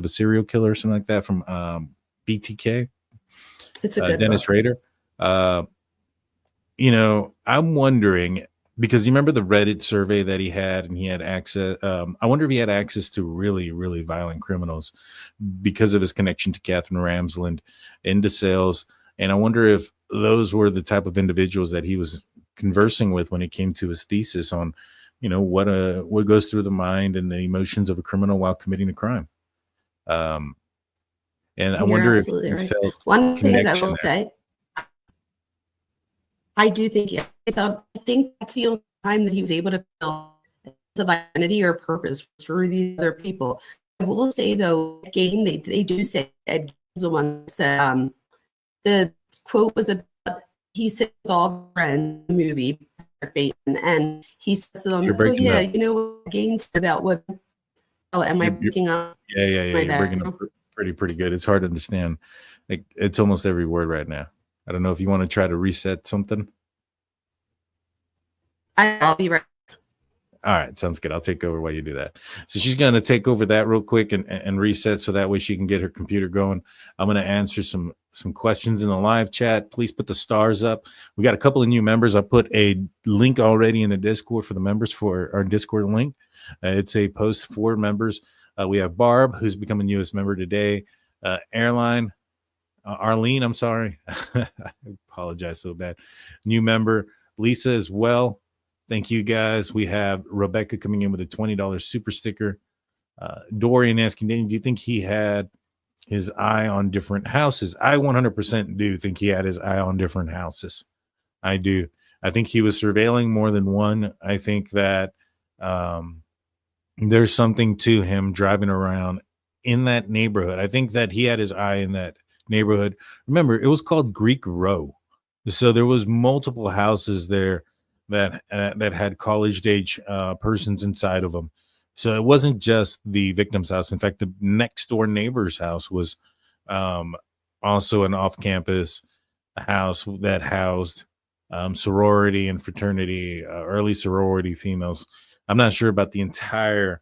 Serial Killer or something like that from BTK. It's a good Dennis book. Rader. I'm wondering, because you remember the Reddit survey that he had, and he had access. I wonder if he had access to really, really violent criminals because of his connection to Katherine Ramsland and DeSales. And I wonder if those were the type of individuals that he was conversing with when it came to his thesis on, what goes through the mind and the emotions of a criminal while committing a crime. And I wonder if he felt one thing I will there. say, I do think, yeah, I think that's the only time that he was able to feel a sense of identity or purpose was through these other people. I will say though, game they do say Ed is the one that said the quote was about he said with all friends in the movie Bateman, and he says to them, You're "Oh breaking yeah, up. you know what Gain said about what." Oh, am I You're breaking up? yeah, yeah, yeah. My You're bad. breaking up pretty good. It's hard to understand. Like it's almost every word right now. I don't know if you want to try to reset something. I'll be right. All right, sounds good. I'll take over while you do that. So she's going to take over that real quick and reset so that way she can get her computer going. I'm going to answer some questions in the live chat. Please put the stars up. We got a couple of new members. I put a link already in the Discord for the members for our Discord link. It's a post for members. We have Barb, who's become a newest member today. Arlene, I'm sorry. I apologize so bad. New member. Lisa as well. Thank you, guys. We have Rebecca coming in with a $20 super sticker. Dorian asking, Danny, do you think he had his eye on different houses? I 100% do think he had his eye on different houses. I do. I think he was surveilling more than one. I think that there's something to him driving around in that neighborhood. I think that he had his eye in that neighborhood. Remember, it was called Greek Row. So there was multiple houses there that had college age persons inside of them. So it wasn't just the victim's house. In fact, the next door neighbor's house was also an off-campus house that housed sorority and fraternity, early sorority females. I'm not sure about the entire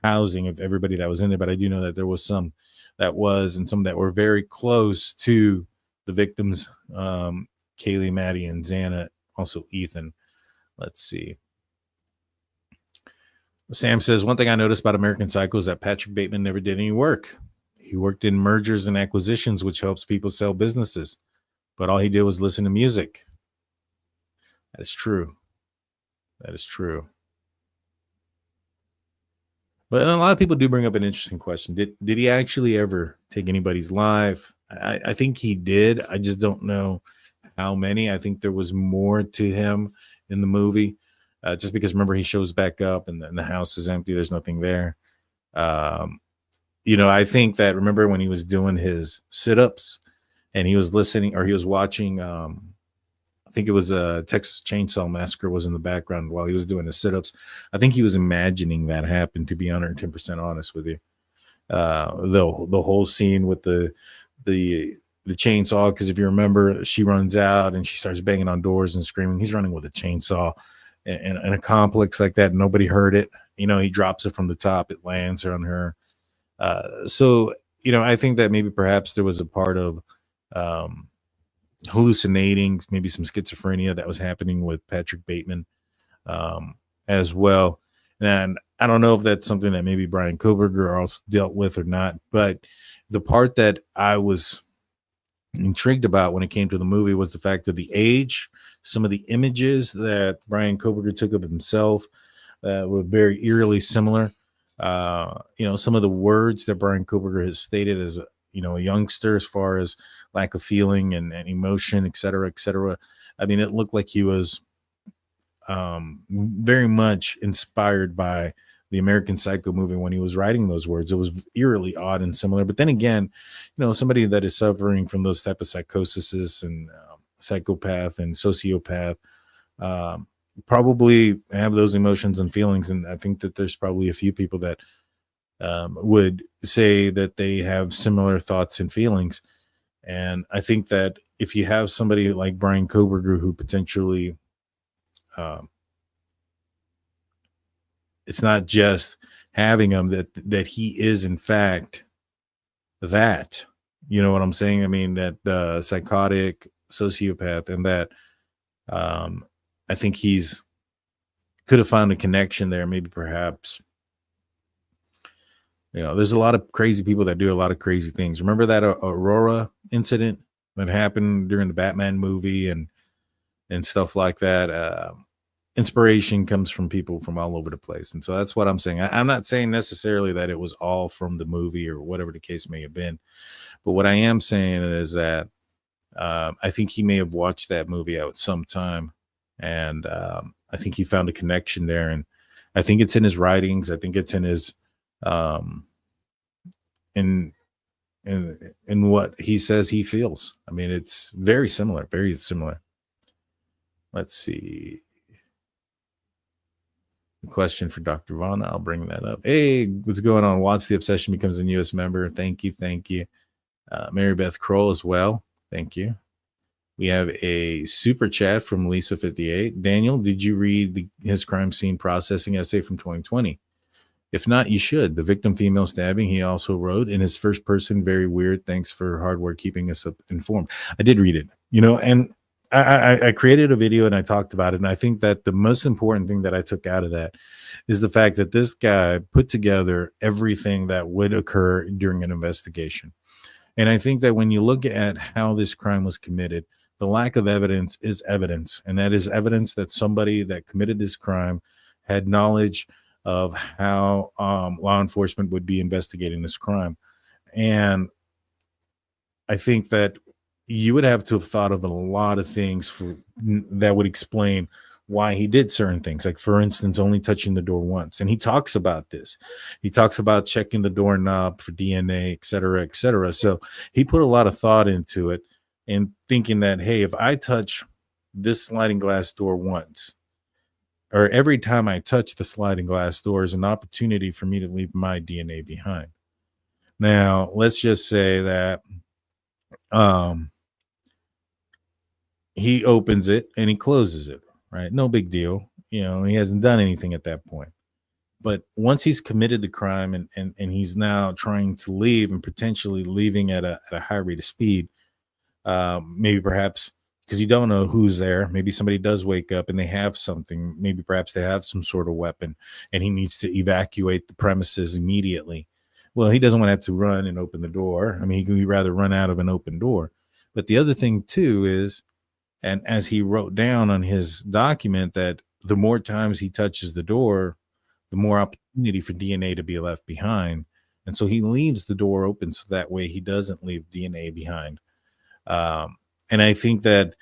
housing of everybody that was in there, but I do know that there was some that was, and some that were very close to the victims, Kaylee, Maddie, and Xana, also Ethan. Let's see. Sam says, one thing I noticed about American Psycho is that Patrick Bateman never did any work. He worked in mergers and acquisitions, which helps people sell businesses. But all he did was listen to music. That is true. That is true. But a lot of people do bring up an interesting question. Did he actually ever take anybody's life? I think he did. I just don't know how many. I think there was more to him in the movie, just because remember he shows back up and the house is empty. There's nothing there. I think that remember when he was doing his sit-ups and he was listening or he was watching, I think it was a Texas Chainsaw Massacre was in the background while he was doing his sit-ups. I think he was imagining that happened, to be 110% honest with you. The whole scene with the chainsaw, because if you remember, she runs out and she starts banging on doors and screaming. He's running with a chainsaw in a complex like that. Nobody heard it. He drops it from the top. It lands on her. So I think that maybe perhaps there was a part of hallucinating, maybe some schizophrenia that was happening with Patrick Bateman as well. And I don't know if that's something that maybe Bryan Kohberger also dealt with or not. But the part that I was intrigued about when it came to the movie was the fact of the age, some of the images that Bryan Kohberger took of himself were very eerily similar. Some of the words that Bryan Kohberger has stated as a youngster, as far as lack of feeling and emotion, et cetera, et cetera. I mean, it looked like he was very much inspired by the American Psycho movie when he was writing those words. It was eerily odd and similar. But then again, somebody that is suffering from those type of psychoses and psychopath and sociopath probably have those emotions and feelings. And I think that there's probably a few people that would say that they have similar thoughts and feelings. And I think that if you have somebody like Bryan Kohberger who potentially it's not just having him, that he is in fact that, you know what I'm saying? I mean, that psychotic sociopath, and that I think he's could have found a connection there. Maybe perhaps, there's a lot of crazy people that do a lot of crazy things. Remember that Aurora incident that happened during the Batman movie and stuff like that. Inspiration comes from people from all over the place. And so that's what I'm saying. I'm not saying necessarily that it was all from the movie or whatever the case may have been. But what I am saying is that I think he may have watched that movie out sometime, and I think he found a connection there. And I think it's in his writings. I think it's in his in what he says he feels. I mean, it's very similar, very similar. Let's see. The question for Dr. Vona, I'll bring that up. Hey, what's going on? Watts the Obsession becomes a newest member. Thank you, thank you. Mary Beth Kroll as well. Thank you. We have a super chat from Lisa58. Daniel, did you read his crime scene processing essay from 2020? If not, you should. The victim female stabbing, he also wrote in his first person. Very weird. Thanks for hard work keeping us informed. I did read it, and I created a video and I talked about it. And I think that the most important thing that I took out of that is the fact that this guy put together everything that would occur during an investigation. And I think that when you look at how this crime was committed, the lack of evidence is evidence. And that is evidence that somebody that committed this crime had knowledge of how law enforcement would be investigating this crime. And I think that you would have to have thought of a lot of things that would explain why he did certain things. Like, for instance, only touching the door once. And he talks about this. He talks about checking the doorknob for DNA, et cetera, et cetera. So he put a lot of thought into it and thinking that, hey, if I touch this sliding glass door once, or every time I touch the sliding glass door is an opportunity for me to leave my DNA behind. Now, let's just say that he opens it and he closes it, right? No big deal. He hasn't done anything at that point. But once he's committed the crime and he's now trying to leave and potentially leaving at a high rate of speed, maybe perhaps because you don't know who's there. Maybe somebody does wake up and they have something. Maybe perhaps they have some sort of weapon and he needs to evacuate the premises immediately. Well, he doesn't want to have to run and open the door. I mean, he'd rather run out of an open door. But the other thing too is, and as he wrote down on his document, that the more times he touches the door, the more opportunity for DNA to be left behind. And so he leaves the door open so that way he doesn't leave DNA behind. And I think that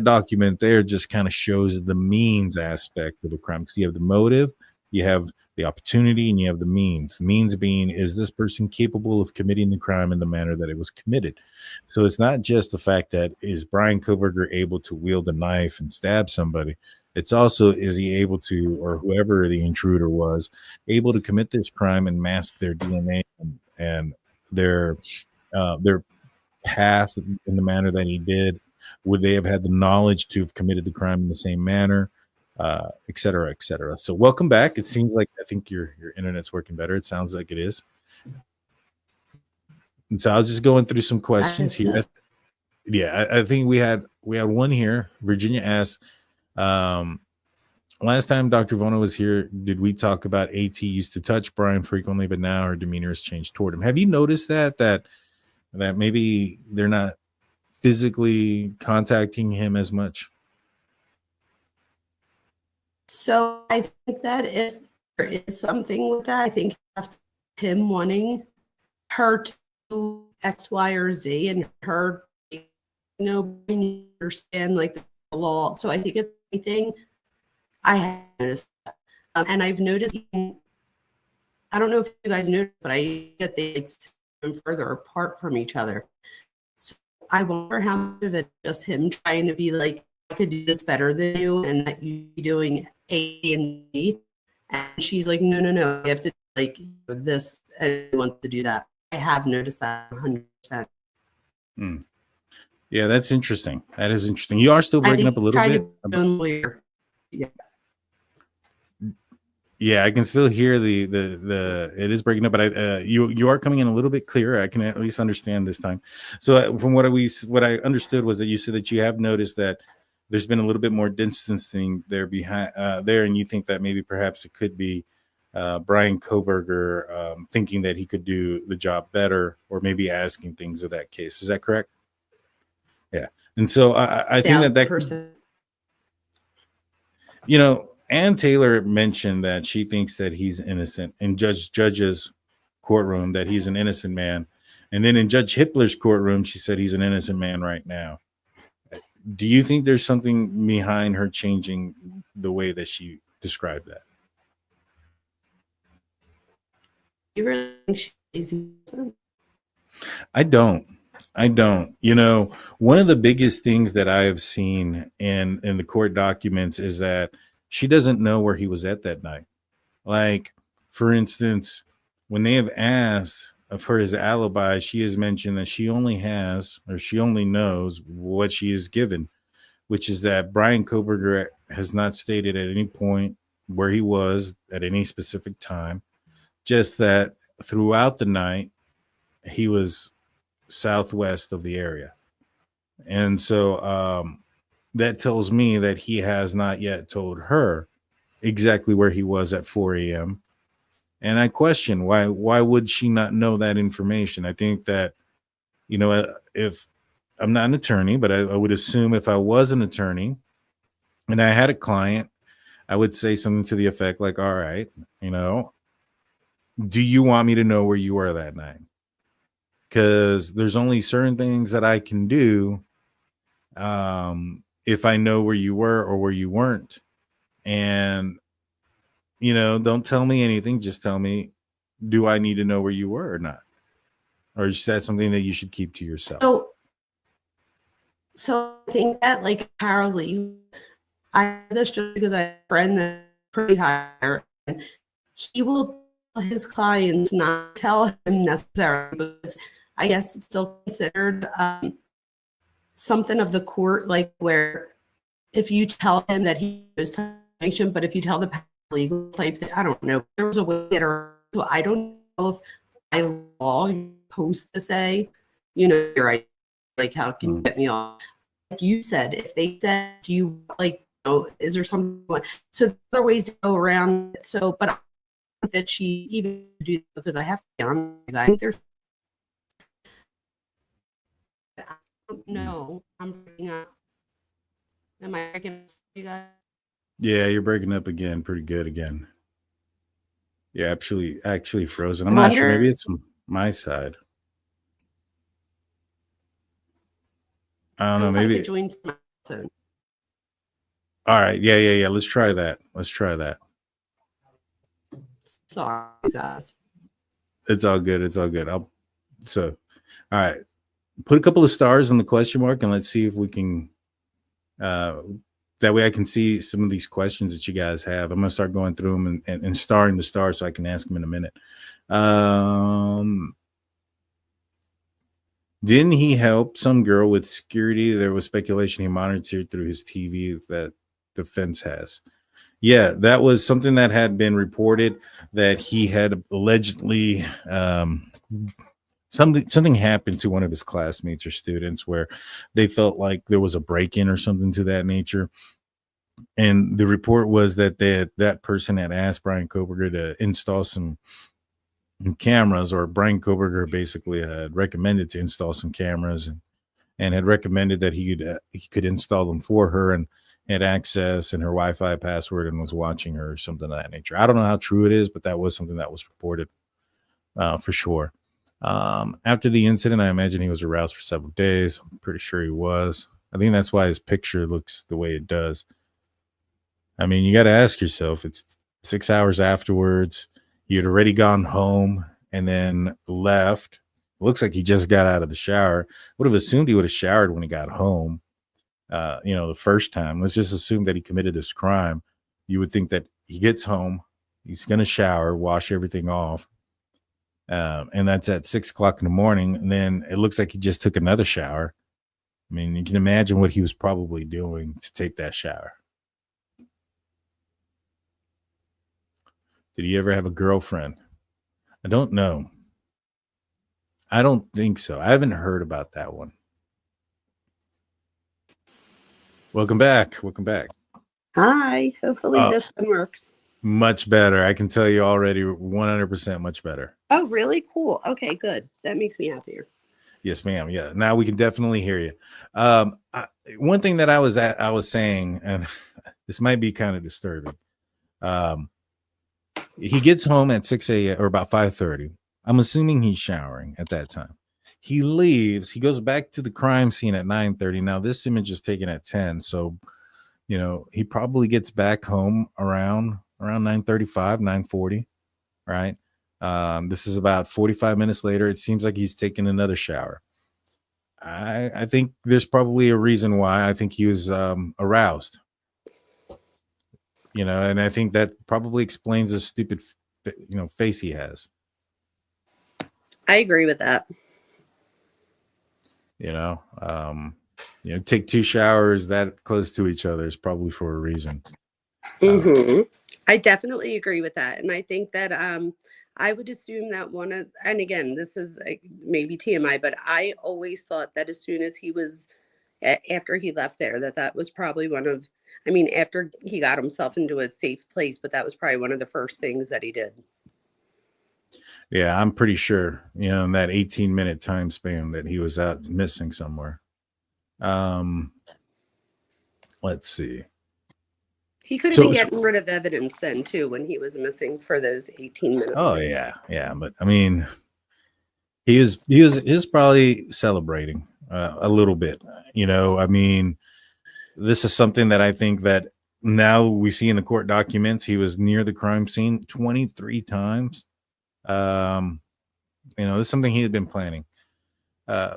document there just kind of shows the means aspect of the crime, because you have the motive, you have the opportunity, and you have the means. The means being, is this person capable of committing the crime in the manner that it was committed? So it's not just the fact that is Bryan Kohberger able to wield a knife and stab somebody. It's also, is he able to, or whoever the intruder was, able to commit this crime and mask their DNA and their path in the manner that he did? Would they have had the knowledge to have committed the crime in the same manner, et cetera, et cetera? So welcome back. It seems like, I think your internet's working better. It sounds like it is. And so I was just going through some questions here. Yeah, I think we had one here. Virginia asked, last time Dr. Vona was here, did we talk about AT used to touch Bryan frequently, but now her demeanor has changed toward him? Have you noticed that maybe they're not physically contacting him as much? So I think that if there is something with that, I think him wanting her to do X, Y, or Z, and her, understand like the law. So I think if anything, I have noticed that. And I've noticed, I don't know if you guys noticed, but I get they further apart from each other. So I wonder how much of it just him trying to be like, I could do this better than you, and that you be doing A and B. And she's like, no, you have to like this and want to do that. I have noticed that 100%. Yeah, that's interesting. That is interesting. You are still breaking up a little bit. Yeah, I can still hear the it is breaking up, but you are coming in a little bit clearer. I can at least understand this time. So from what I understood was that you said that you have noticed that there's been a little bit more distancing there behind there, and you think that maybe perhaps it could be Bryan Kohberger thinking that he could do the job better, or maybe asking things of that case. Is that correct? Yeah, and so I think that person, Ann Taylor mentioned that she thinks that he's innocent in judge's courtroom, that he's an innocent man, And then in Judge Hippler's courtroom, she said he's an innocent man right now. Do you think there's something behind her changing the way that she described that? You really think she's innocent? I don't. You know, one of the biggest things that I have seen in the court documents is that she doesn't know where he was at that night. Like, for instance, when they have asked for his alibi, she has mentioned that she only knows what she is given, which is that Bryan Kohberger has not stated at any point where he was at any specific time, just that throughout the night, he was southwest of the area. And so that tells me that he has not yet told her exactly where he was at 4 a.m. And I question why would she not know that information? I think that, you know, if I'm not an attorney, but I would assume if I was an attorney and I had a client, I would say something to the effect like, all right, you know, do you want me to know where you were that night? Because there's only certain things that I can do if I know where you were or where you weren't. And, you know, don't tell me anything. Just tell me, do I need to know where you were or not? Or is that something that you should keep to yourself? So I think that, like, apparently, I heard this just because I have a friend that's pretty higher, and he will tell his clients not tell him necessarily, because I guess it's still considered something of the court, like where if you tell him that he knows information, but if you tell the legal type that, I don't know, there was a way that, or so I don't know if by law you're supposed to say, you know, you're right, like, how can you get me off? Like you said, if they said, do you, like, you know, is there something? So there are ways to go around it. So, but I think that she even do, because I have to be honest, I think there's, I don't know, I'm breaking up. Am I breaking up, you guys? Yeah, you're breaking up again. Pretty good again. Yeah, actually frozen. I'm not sure. Maybe it's my side. I don't know. Maybe I join from my phone. All right. Yeah. Let's try that. Sorry, you guys. It's all good. All right. Put a couple of stars on the question mark and let's see if we can. That way I can see some of these questions that you guys have. I'm going to start going through them and starring the stars so I can ask them in a minute. Didn't he help some girl with security? There was speculation he monitored through his TV that the fence has. Yeah, that was something that had been reported, that he had allegedly something happened to one of his classmates or students where they felt like there was a break-in or something to that nature. And the report was that that person had asked Bryan Kohberger to install some cameras, or Bryan Kohberger basically had recommended to install some cameras and had recommended that he could install them for her and had access and her Wi-Fi password and was watching her or something of that nature. I don't know how true it is, but that was something that was reported for sure. After the incident, I imagine he was aroused for several days. I'm pretty sure he was. I think that's why his picture looks the way it does. I mean, you got to ask yourself, it's 6 hours afterwards. He had already gone home and then left. It looks like he just got out of the shower. Would have assumed he would have showered when he got home. The first time. Let's just assume that he committed this crime. You would think that he gets home, he's going to shower, wash everything off. And that's at 6 o'clock in the morning. And then it looks like he just took another shower. I mean, you can imagine what he was probably doing to take that shower. Did he ever have a girlfriend? I don't know. I don't think so. I haven't heard about that one. Welcome back. Hi. Hopefully this one works. Much better. I can tell you already 100% much better. Oh, really? Cool. Okay, good. That makes me happier. Yes, ma'am. Yeah. Now we can definitely hear you. One thing that I was saying, and this might be kind of disturbing. He gets home at 6 a.m. or about 5:30. I'm assuming he's showering at that time. He leaves. He goes back to the crime scene at 9:30. Now this image is taken at 10, so he probably gets back home around 9:35, 9:40, right? This is about 45 minutes later. It seems like he's taking another shower. I think there's probably a reason why. I think he was aroused, and I think that probably explains the stupid, face he has. I agree with that. Take 2 showers that close to each other is probably for a reason. I definitely agree with that. And I think that I would assume that and again, this is maybe TMI, but I always thought that as soon as he was, after he left there, that was probably after he got himself into a safe place, but that was probably one of the first things that he did. Yeah, I'm pretty sure, in that 18-minute time span that he was out missing somewhere. Let's see. He could have been getting rid of evidence then too when he was missing for those 18 minutes. Oh yeah, but he was probably celebrating a little bit. This is something that I think that now we see in the court documents. He was near the crime scene 23 times. This is something he had been planning.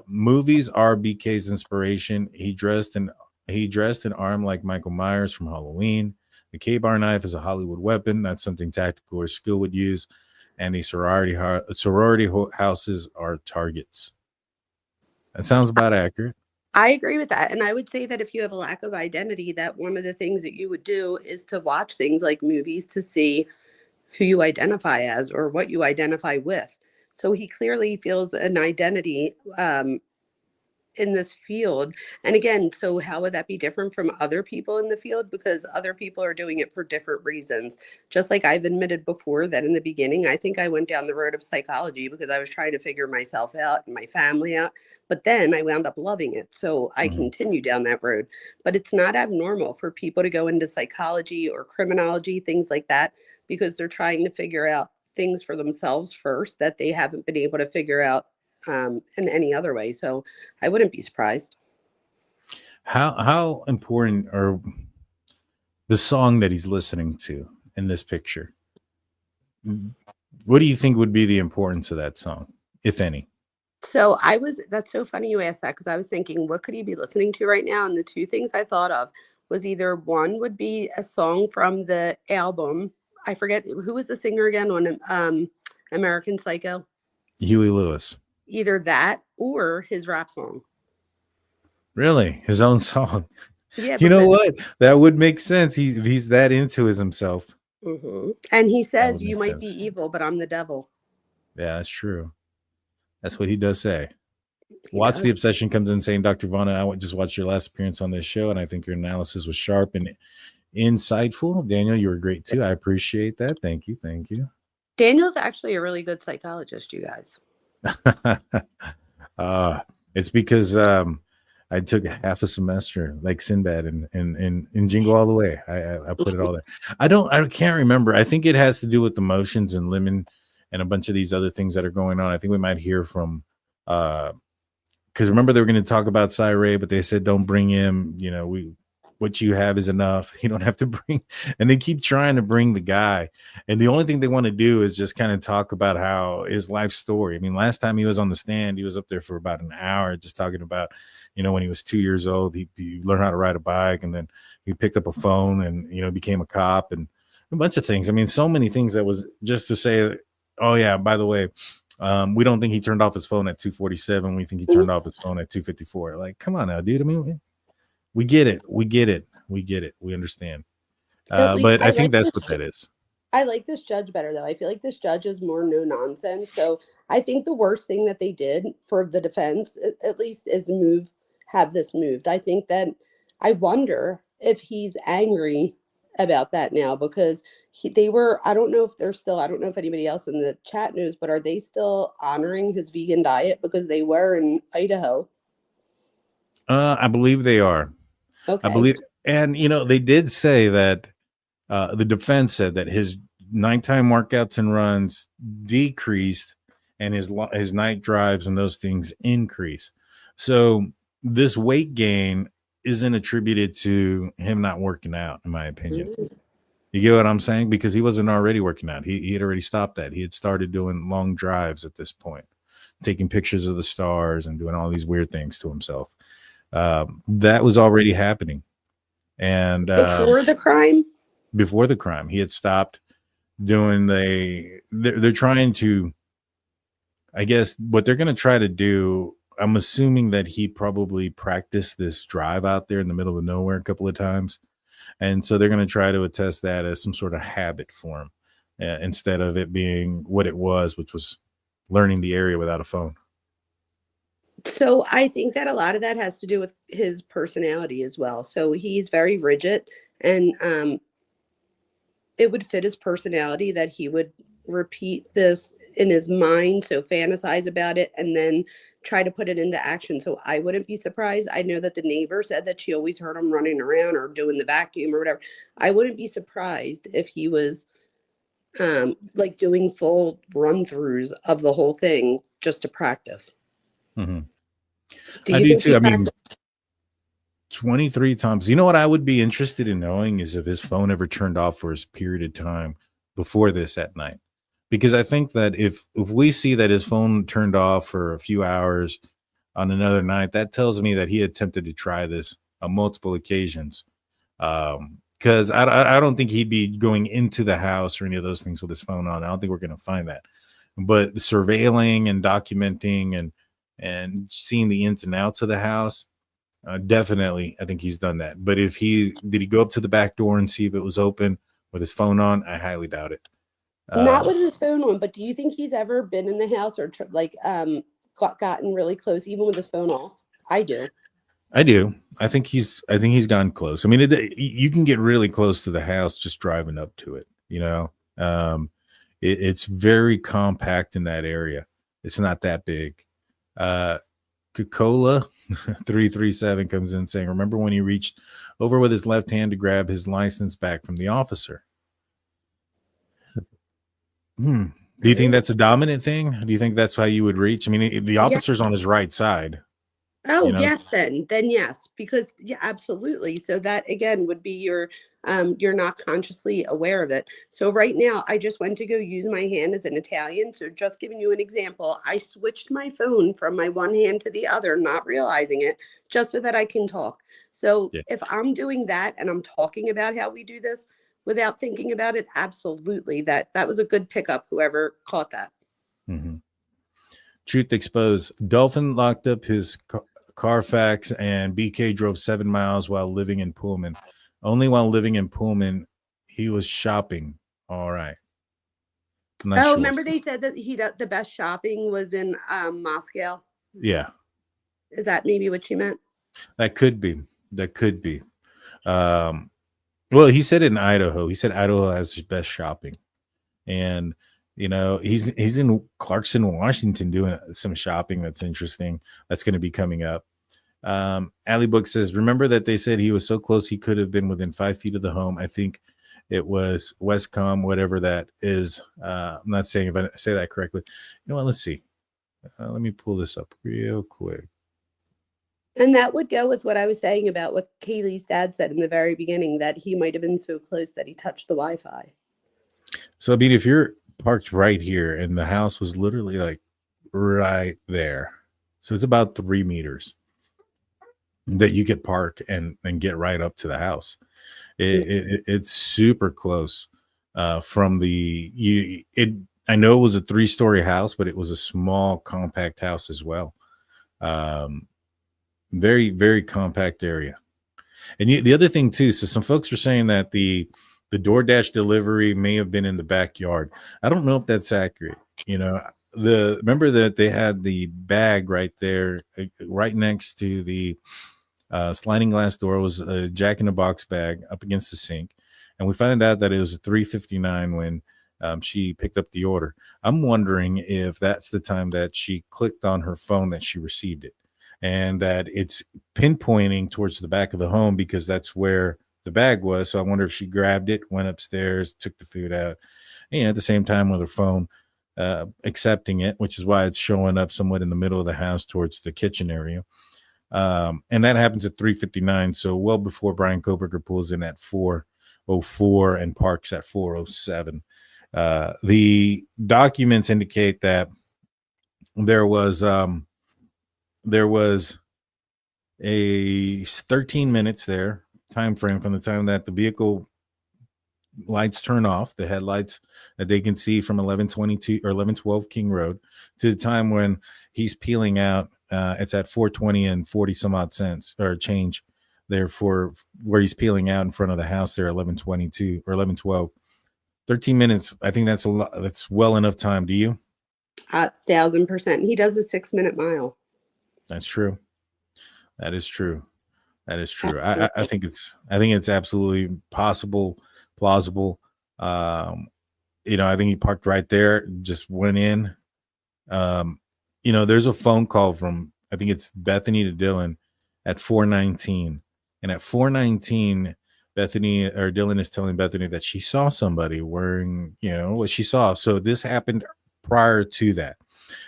Movies are BK's inspiration. He dressed and armed like Michael Myers from Halloween. The K-bar knife is a Hollywood weapon. That's something tactical or skill would use. And the sorority houses are targets. That sounds about accurate. I agree with that. And I would say that if you have a lack of identity, that one of the things that you would do is to watch things like movies to see who you identify as or what you identify with. So he clearly feels an identity in this field. And again, so how would that be different from other people in the field? Because other people are doing it for different reasons. Just like I've admitted before that in the beginning, I think I went down the road of psychology because I was trying to figure myself out and my family out. But then I wound up loving it. So I continued down that road. But it's not abnormal for people to go into psychology or criminology, things like that, because they're trying to figure out things for themselves first that they haven't been able to figure out in any other way. So I wouldn't be surprised. How important are the song that he's listening to in this picture? What do you think would be the importance of that song, if any? So that's so funny you asked that, because I was thinking, what could he be listening to right now? And the two things I thought of was either one would be a song from the album. I forget who was the singer again on American Psycho. Huey Lewis. Either that or his rap song. Really? His own song? Yeah. You know what? That would make sense. He's that into himself. And he says, you might be evil, but I'm the devil. Yeah, that's true. That's what he does say. Watch the Obsession comes in saying, Dr. Vona, I just watched your last appearance on this show, and I think your analysis was sharp and insightful. Daniel, you were great too. I appreciate that. Thank you. Daniel's actually a really good psychologist, you guys. It's because I took half a semester like Sinbad and Jingle All the Way. I put it all there. I can't remember. I think it has to do with emotions and lemon and a bunch of these other things that are going on. I think we might hear from because remember they were going to talk about Cyree, but they said don't bring him. What you have is enough. You don't have to bring, and they keep trying to bring the guy. And the only thing they want to do is just kind of talk about how his life story. I mean, last time he was on the stand, he was up there for about an hour just talking about, when he was 2 years old, he learned how to ride a bike, and then he picked up a phone and, became a cop and a bunch of things. I mean, so many things that was just to say, oh yeah, by the way, we don't think he turned off his phone at 2:47. We think he turned off his phone at 2:54. Like, come on now, dude. I mean, we get it. We understand. But I think that's what that is. I like this judge better, though. I feel like this judge is more no nonsense. So I think the worst thing that they did for the defense, at least, is have this moved. I think that I wonder if he's angry about that now, because they were, I don't know if anybody else in the chat knows, but are they still honoring his vegan diet because they were in Idaho? I believe they are. Okay. I believe, and they did say that the defense said that his nighttime workouts and runs decreased, and his night drives and those things increase. So this weight gain isn't attributed to him not working out, in my opinion. You get what I'm saying? Because he wasn't already working out. He had already stopped that. He had started doing long drives at this point, taking pictures of the stars and doing all these weird things to himself. That was already happening. And Before the crime? Before the crime, he had stopped doing they're trying to, I guess what they're going to try to do, I'm assuming that he probably practiced this drive out there in the middle of nowhere a couple of times. And so they're going to try to attest that as some sort of habit for him instead of it being what it was, which was learning the area without a phone. So I think that a lot of that has to do with his personality as well. So he's very rigid, and it would fit his personality that he would repeat this in his mind, so fantasize about it and then try to put it into action. So I wouldn't be surprised. I know that the neighbor said that she always heard him running around or doing the vacuum or whatever. I wouldn't be surprised if he was like doing full run-throughs of the whole thing just to practice. Mm-hmm. Do I you do think too. he I mean, practiced? 23 times. You know what I would be interested in knowing is if his phone ever turned off for his period of time before this at night. Because I think that if we see that his phone turned off for a few hours on another night, that tells me that he attempted to try this on multiple occasions. Because I don't think he'd be going into the house or any of those things with his phone on. I don't think we're going to find that. But the surveilling and documenting and seeing the ins and outs of the house, definitely, I think he's done that. But did he go up to the back door and see if it was open with his phone on? I highly doubt it. Not with his phone on, but do you think he's ever been in the house or gotten really close, even with his phone off? I do. I think he's gone close. I mean, you can get really close to the house just driving up to it. You know, it's very compact in that area. It's not that big. Coca-Cola 337 comes in saying, remember when he reached over with his left hand to grab his license back from the officer? Do you think that's a dominant thing? Do you think that's how you would reach? I mean, the officer's on his right side. Oh, You know? yes, then yes, because yeah, absolutely. So that again would be you're not consciously aware of it. So right now, I just went to go use my hand as an Italian. So just giving you an example, I switched my phone from my one hand to the other, not realizing it, just so that I can talk. So if I'm doing that and I'm talking about how we do this without thinking about it, absolutely, that was a good pickup, whoever caught that. Mm-hmm. Truth exposed. Dolphin locked up his Carfax and BK drove 7 miles while living in Pullman. Only while living in Pullman, he was shopping. All right. Sure. Remember they said that the best shopping was in Moscow? Yeah. Is that maybe what she meant? That could be. Well, he said in Idaho. He said Idaho has his best shopping. And you know, he's in Clarkson, Washington, doing some shopping that's interesting. That's going to be coming up. Alley Book says, remember that they said he was so close he could have been within 5 feet of the home. I think it was Westcom, whatever that is. I'm not saying if I say that correctly. You know what? Let's see. Let me pull this up real quick. And that would go with what I was saying about what Kaylee's dad said in the very beginning, that he might have been so close that he touched the Wi-Fi. So, I mean, if you're parked right here and the house was literally like right there, so it's about 3 meters that you could park and get right up to the house. It's super close from I know it was a 3-story house, but it was a small compact house as well. Very, very compact area. And the other thing too, so some folks are saying that the DoorDash delivery may have been in the backyard. I don't know if that's accurate. You know, remember that they had the bag right there, right next to the sliding glass door was a Jack in the Box bag up against the sink. And we found out that it was a $3.59 when she picked up the order. I'm wondering if that's the time that she clicked on her phone that she received it, and that it's pinpointing towards the back of the home because that's where the bag was. So I wonder if she grabbed it, went upstairs, took the food out, and at the same time with her phone, accepting it, which is why it's showing up somewhat in the middle of the house towards the kitchen area. And that happens at 3:59, so well before Bryan Kohberger pulls in at 4:04 and parks at 4:07. The documents indicate that there was a 13 minutes there time frame from the time that the vehicle lights turn off, the headlights that they can see from 1122 or 1112 King Road, to the time when he's peeling out. It's at 4:20 and 40 some odd cents or change there for where he's peeling out in front of the house there, 1122 or 1112. 13 minutes. I think that's a lot. That's well enough time. Do you? 1,000%. He does a 6-minute mile. That's true. That is true. That is true. I think it's absolutely possible, plausible. I think he parked right there, just went in. There's a phone call from, I think it's Bethany to Dylan at 4:19, and at 4:19, Bethany or Dylan is telling Bethany that she saw somebody wearing, what she saw. So this happened prior to that.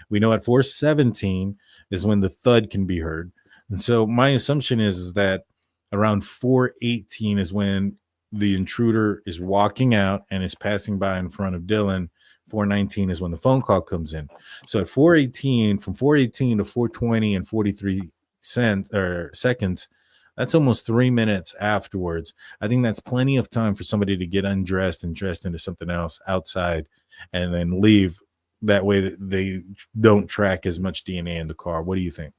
We know at 4:17 is when the thud can be heard. And so my assumption is that around 4:18 is when the intruder is walking out and is passing by in front of Dylan. 4:19 is when the phone call comes in. So at 4:18, from 4:18 to 4:20 and 43 seconds, that's almost 3 minutes afterwards. I think that's plenty of time for somebody to get undressed and dressed into something else outside and then leave. That way that they don't track as much DNA in the car. What do you think?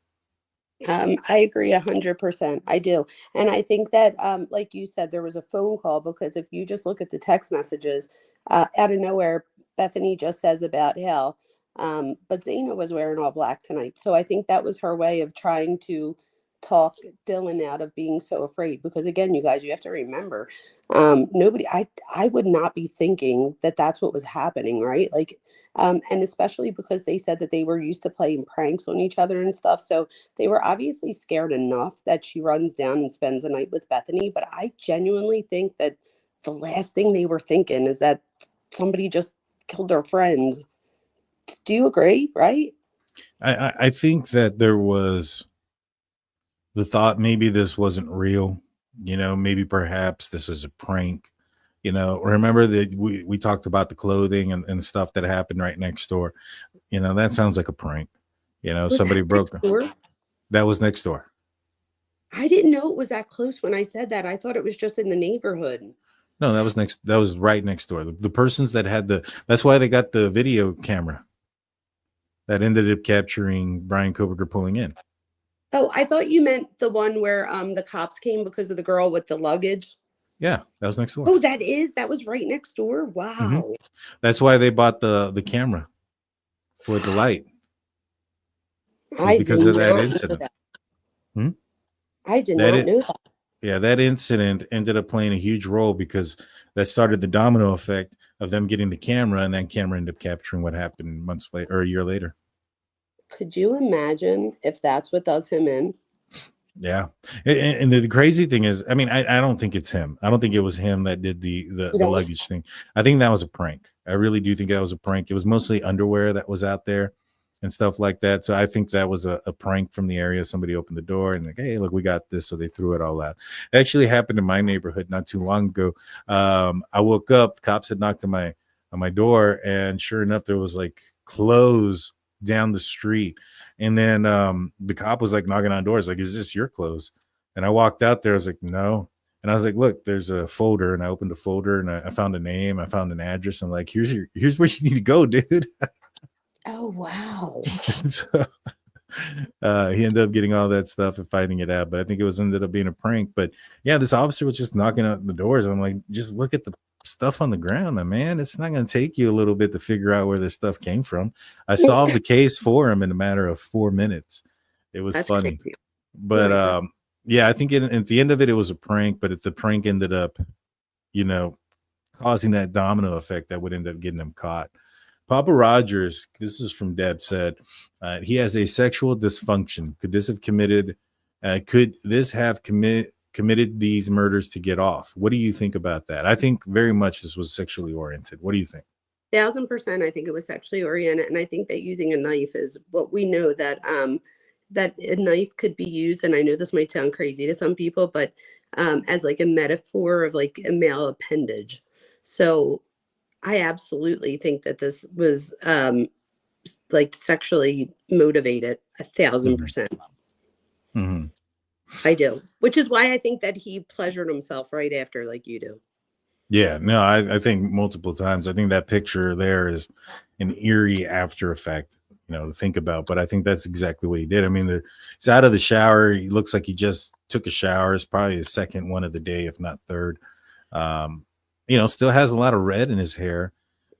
I agree 100%. I do. And I think that, like you said, there was a phone call, because if you just look at the text messages, out of nowhere, Bethany just says about hell. But Zaina was wearing all black tonight. So I think that was her way of trying to talk Dylan out of being so afraid. Because again, you guys, you have to remember, I would not be thinking that that's what was happening, right? Like, and especially because they said that they were used to playing pranks on each other and stuff. So they were obviously scared enough that she runs down and spends the night with Bethany. But I genuinely think that the last thing they were thinking is that somebody just killed their friends. Do you agree? Right? I think that there was the thought maybe this wasn't real, maybe perhaps this is a prank. Remember that we talked about the clothing and stuff that happened right next door. That sounds like a prank. Somebody broke. That was next door. I didn't know it was that close when I said that. I thought it was just in the neighborhood. No, that was next. That was right next door. The persons that had that's why they got the video camera that ended up capturing Bryan Kohberger pulling in. Oh, I thought you meant the one where the cops came because of the girl with the luggage. Yeah, that was next door. Oh, that was right next door. Wow. Mm-hmm. That's why they bought the camera for the light. Because of that incident. I did not know that. Yeah, that incident ended up playing a huge role because that started the domino effect of them getting the camera, and that camera ended up capturing what happened months later or a year later. Could you imagine if that's what does him in? Yeah. And the crazy thing is, I mean, I don't think it's him. I don't think it was him that did the luggage thing. I think that was a prank. I really do think that was a prank. It was mostly underwear that was out there and stuff like that. So I think that was a prank from the area. Somebody opened the door and like, hey, look, we got this. So they threw it all out. It actually happened in my neighborhood not too long ago. I woke up, the cops had knocked on my door, and sure enough, there was like clothes down the street. And then the cop was like knocking on doors, like, is this your clothes? And I walked out there. I was like, no. And I was like, look, there's a folder. And I opened a folder and I found a name. I found an address. I'm like, here's where you need to go, dude. Oh, wow. So he ended up getting all that stuff and finding it out. But I think it ended up being a prank. But yeah, this officer was just knocking at the doors. I'm like, just look at the stuff on the ground, my man. It's not going to take you a little bit to figure out where this stuff came from. I solved the case for him in a matter of 4 minutes. It was funny. Crazy. But yeah, I think at the end of it, it was a prank. But if the prank ended up, causing that domino effect that would end up getting him caught. Papa Rogers, this is from Deb, said he has a sexual dysfunction. Could this have committed these murders to get off? What do you think about that? I think very much this was sexually oriented. What do you think? 1000%, I think it was sexually oriented, and I think that using a knife is what we know that that a knife could be used, and I know this might sound crazy to some people, but as like a metaphor of like a male appendage. So I absolutely think that this was like sexually motivated, 1000%. Mm-hmm. I do, which is why I think that he pleasured himself right after, like you do. Yeah, no, I think multiple times. I think that picture there is an eerie after effect, to think about. But I think that's exactly what he did. I mean, he's out of the shower. He looks like he just took a shower. It's probably his second one of the day, if not third. Still has a lot of red in his hair.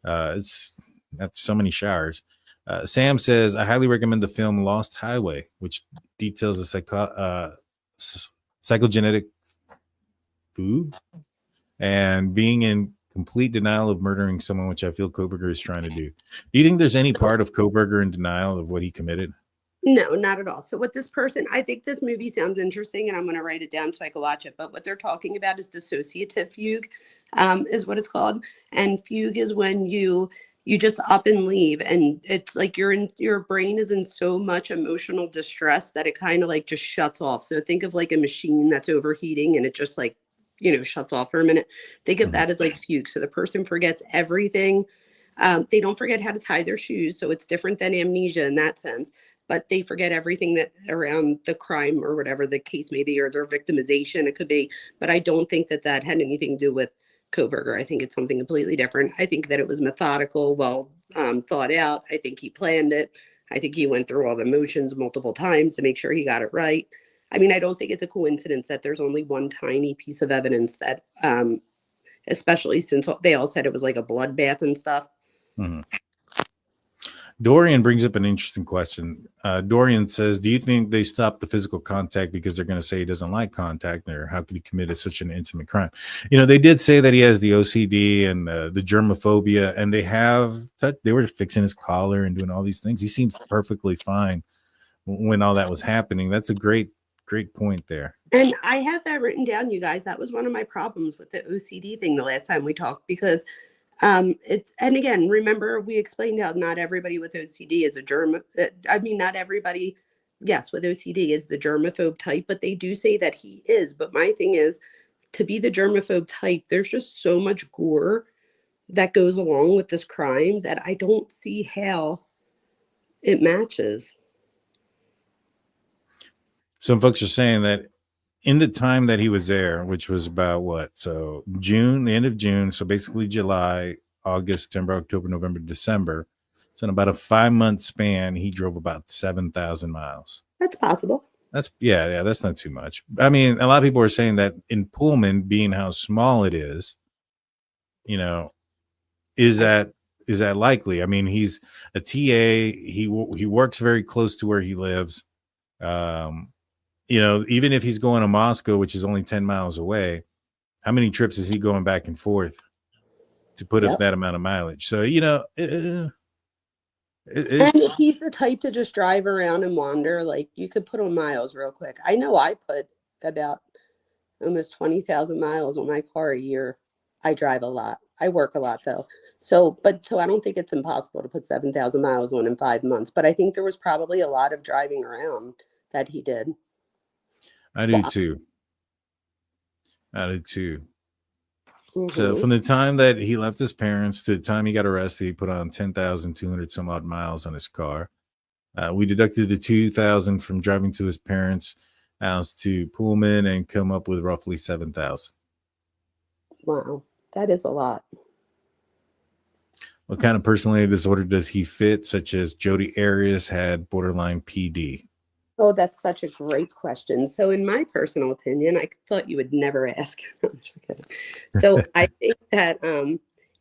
It's after so many showers. Sam says, I highly recommend the film Lost Highway, which details the psychogenetic food and being in complete denial of murdering someone, which I feel Kohberger is trying to do. Do you think there's any part of Kohberger in denial of what he committed? No, not at all. So what this person, I think this movie sounds interesting, and I'm going to write it down so I can watch it. But what they're talking about is dissociative fugue, is what it's called. And fugue is when you just up and leave, and it's like your brain is in so much emotional distress that it kind of like just shuts off. So think of like a machine that's overheating and it just like shuts off for a minute. Think of that as like fugue. So the person forgets everything. They don't forget how to tie their shoes. So it's different than amnesia in that sense, but they forget everything that around the crime or whatever the case may be, or their victimization, it could be. But I don't think that that had anything to do with Kohberger. I think it's something completely different. I think that it was methodical, well thought out. I think he planned it. I think he went through all the motions multiple times to make sure he got it right. I mean, I don't think it's a coincidence that there's only one tiny piece of evidence that, especially since they all said it was like a bloodbath and stuff. Mm-hmm. Dorian brings up an interesting question. Dorian says, do you think they stopped the physical contact because they're going to say he doesn't like contact, or how could he commit such an intimate crime? They did say that he has the OCD and the germophobia, and they were fixing his collar and doing all these things. He seemed perfectly fine when all that was happening. That's a great point there. And I have that written down, you guys. That was one of my problems with the OCD thing the last time we talked, because it's, and again, remember we explained how not everybody with OCD is not everybody, yes, with OCD is the germaphobe type, but they do say that he is. But my thing is, to be the germaphobe type, there's just so much gore that goes along with this crime that I don't see how it matches. Some folks are saying that in the time that he was there, which was about so June, the end of June, so basically July, August, September, October, November, December. So in about a 5-month span, he drove about 7,000 miles. That's possible. That's that's not too much. I mean, a lot of people are saying that in Pullman, being how small it is, is that likely? I mean, he's a TA. He works very close to where he lives. Even if he's going to Moscow, which is only 10 miles away, how many trips is he going back and forth to put up that amount of mileage? So, and he's the type to just drive around and wander. Like, you could put on miles real quick. I know I put about almost 20,000 miles on my car a year. I drive a lot. I work a lot though. So I don't think it's impossible to put 7,000 miles on in 5 months, but I think there was probably a lot of driving around that he did. I do too. Mm-hmm. So from the time that he left his parents to the time he got arrested, he put on 10,200 some odd miles on his car. We deducted the 2,000 from driving to his parents' house to Pullman and come up with roughly 7,000. Wow, that is a lot. What kind of personality disorder does he fit, such as Jodi Arias had borderline PD? Oh, that's such a great question. So in my personal opinion, I thought you would never ask. I'm just kidding. So I think that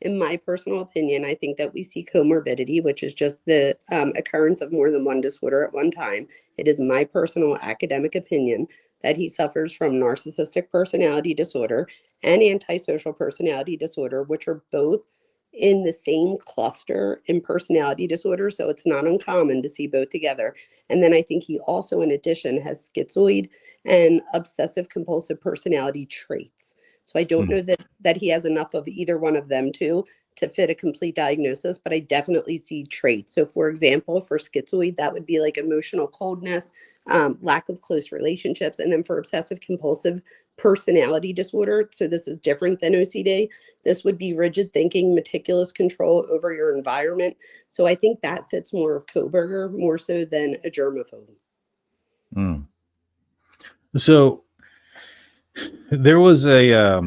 in my personal opinion, I think that we see comorbidity, which is just the occurrence of more than one disorder at one time. It is my personal academic opinion that he suffers from narcissistic personality disorder and antisocial personality disorder, which are both in the same cluster in personality disorder. So it's not uncommon to see both together. And then I think he also, in addition, has schizoid and obsessive compulsive personality traits. So I don't know that he has enough of either one of them too to fit a complete diagnosis, but I definitely see traits. So, for example, for schizoid, that would be like emotional coldness, lack of close relationships. And then for obsessive compulsive personality disorder, so this is different than OCD, this would be rigid thinking, meticulous control over your environment. So I think that fits more of Kohberger more so than a germaphobe. Mm. So there was a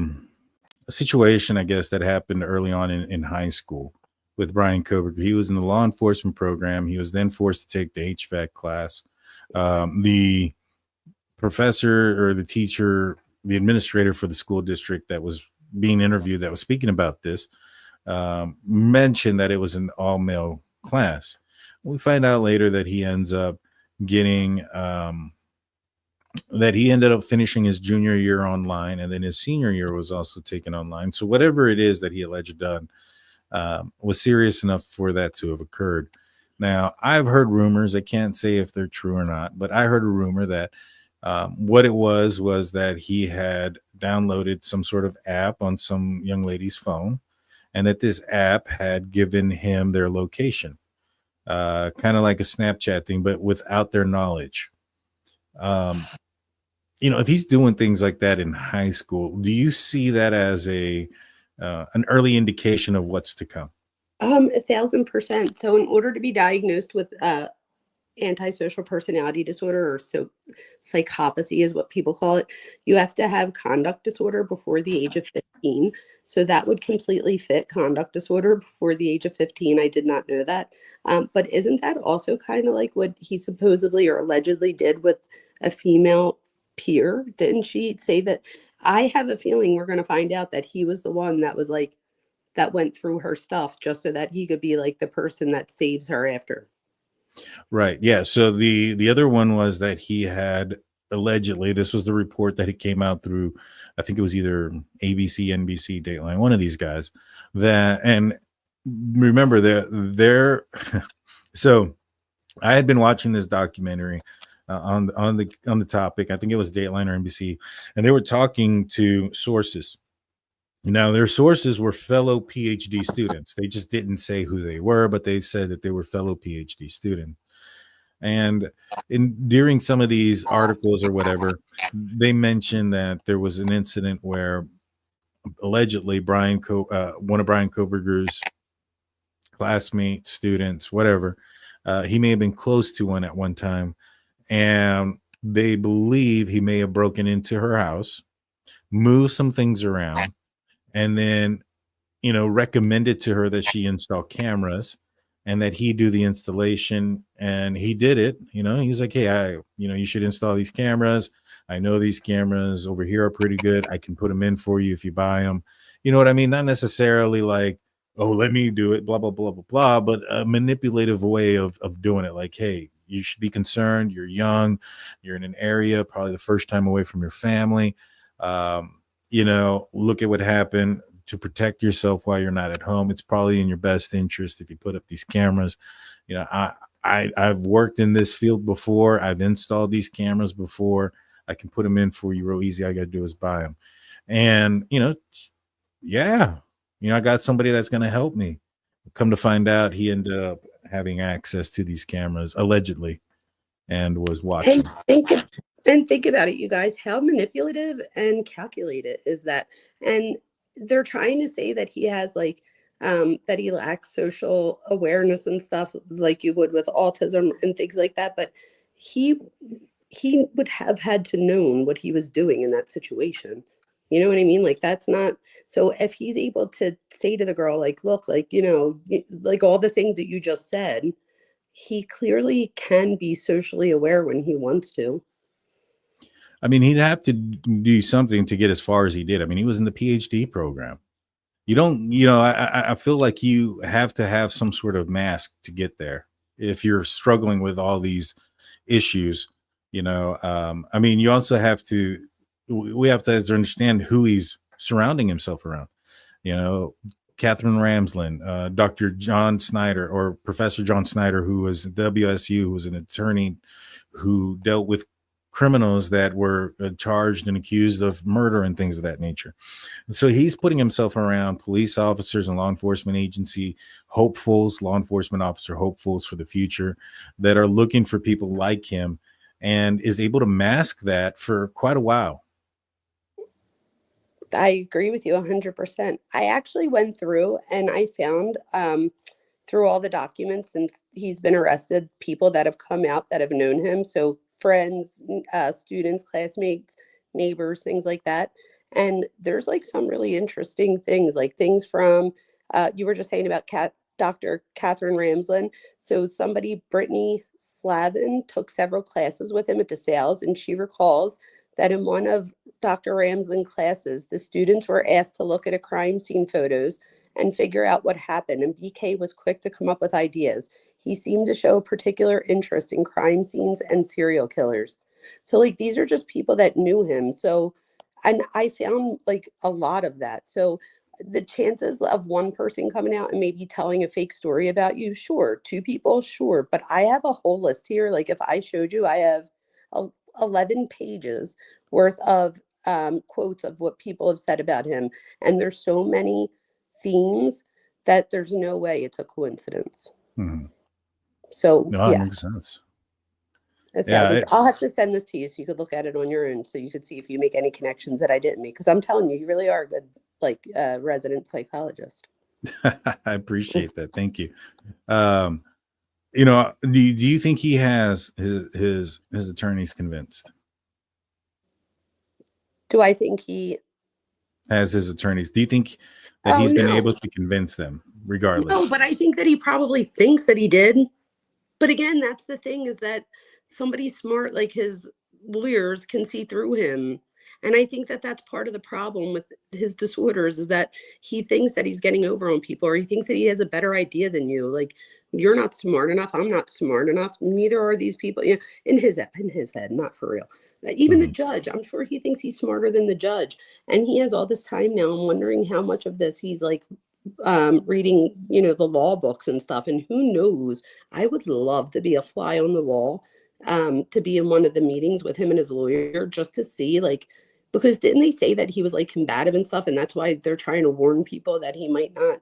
situation, I guess, that happened early on in high school with Bryan Kohberger. He was in the law enforcement program. He was then forced to take the HVAC class. The professor or the teacher, the administrator for the school district that was being interviewed, that was speaking about this, mentioned that it was an all-male class. We find out later that he ends up getting that he ended up finishing his junior year online, and then his senior year was also taken online. So whatever it is that he alleged done was serious enough for that to have occurred. Now, I've heard rumors. I can't say if they're true or not, but I heard a rumor that what it was that he had downloaded some sort of app on some young lady's phone, and that this app had given him their location, kind of like a Snapchat thing, but without their knowledge. If he's doing things like that in high school, do you see that as an early indication of what's to come? 1,000%. So in order to be diagnosed with antisocial personality disorder, or so psychopathy is what people call it, you have to have conduct disorder before the age of 15. So that would completely fit conduct disorder before the age of 15. I did not know that. But isn't that also kind of like what he supposedly or allegedly did with a female peer? Didn't she say that? I have a feeling we're going to find out that he was the one that was like, that went through her stuff just so that he could be like the person that saves her after. Right. Yeah. So the other one was that he had allegedly, this was the report that it came out through, I think it was either ABC, NBC, Dateline, one of these guys, that, and remember they're so I had been watching this documentary on the topic. I think it was Dateline or NBC, and they were talking to sources. Now, their sources were fellow PhD students. They just didn't say who they were, but they said that they were fellow PhD students. And during some of these articles or whatever, they mentioned that there was an incident where allegedly one of Bryan Kohberger's classmates, students, whatever, he may have been close to one at one time, and they believe he may have broken into her house, moved some things around, and then, recommended to her that she install cameras and that he do the installation. And he did it. He's like, hey, you should install these cameras. I know these cameras over here are pretty good. I can put them in for you if you buy them. You know what I mean? Not necessarily like, oh, let me do it, blah, blah, blah, blah, blah, but a manipulative way of doing it. Like, hey, you should be concerned. You're young. You're in an area, probably the first time away from your family. Look at what happened. To protect yourself while you're not at home, it's probably in your best interest if you put up these cameras. I've worked in this field before. I've installed these cameras before. I can put them in for you real easy. All I got to do is buy them. And, I got somebody that's going to help me. Come to find out, he ended up having access to these cameras, allegedly, and was watching. And think about it, you guys, how manipulative and calculated is that? And they're trying to say that he has that he lacks social awareness and stuff like you would with autism and things like that. But he would have had to known what he was doing in that situation. You know what I mean? Like, that's not, so if he's able to say to the girl, like, look, like, like all the things that you just said, he clearly can be socially aware when he wants to. I mean, he'd have to do something to get as far as he did. I mean, he was in the PhD program. You don't, I feel like you have to have some sort of mask to get there. If you're struggling with all these issues, I mean, you also have to, we have to understand who he's surrounding himself around. Catherine Ramsland, Dr. John Snyder, or Professor John Snyder, who was at WSU, who was an attorney who dealt with criminals that were charged and accused of murder and things of that nature. So he's putting himself around police officers and law enforcement agency hopefuls, law enforcement officer hopefuls for the future that are looking for people like him, and is able to mask that for quite a while. I agree with you 100%. I actually went through and I found through all the documents since he's been arrested, people that have come out that have known him. So friends, students, classmates, neighbors, things like that. And there's like some really interesting things, like things from, you were just saying about Dr. Catherine Ramsland. So somebody, Brittany Slavin, took several classes with him at DeSales, and she recalls that in one of Dr. Ramsland classes, the students were asked to look at a crime scene photos and figure out what happened. And BK was quick to come up with ideas. He seemed to show a particular interest in crime scenes and serial killers. So like, these are just people that knew him. So, and I found like a lot of that. So the chances of one person coming out and maybe telling a fake story about you, sure. Two people, sure. But I have a whole list here. Like if I showed you, I have 11 pages worth of quotes of what people have said about him. And there's so many themes that there's no way it's a coincidence. Mm-hmm. So no, yes. It makes sense. I'll have to send this to you so you could look at it on your own, so you could see if you make any connections that I didn't make. Because I'm telling you, you really are a good resident psychologist. I appreciate that. Thank you. You know, do you think he has his attorneys convinced? Do I think he has his attorneys? Do you think that he's been able to convince them regardless? No, but I think that he probably thinks that he did. But again, that's the thing, is that somebody smart like his lawyers can see through him. And I think that that's part of the problem with his disorders, is that he thinks that he's getting over on people, or he thinks that he has a better idea than you. Like, you're not smart enough. I'm not smart enough. Neither are these people. You know, in his head, not for real. Even the judge, I'm sure he thinks he's smarter than the judge. And he has all this time now. I'm wondering how much of this he's like reading, you know, the law books and stuff. And who knows? I would love to be a fly on the wall, to be in one of the meetings with him and his lawyer, just to see, like, because didn't they say that he was like combative and stuff, and that's why they're trying to warn people that he might not,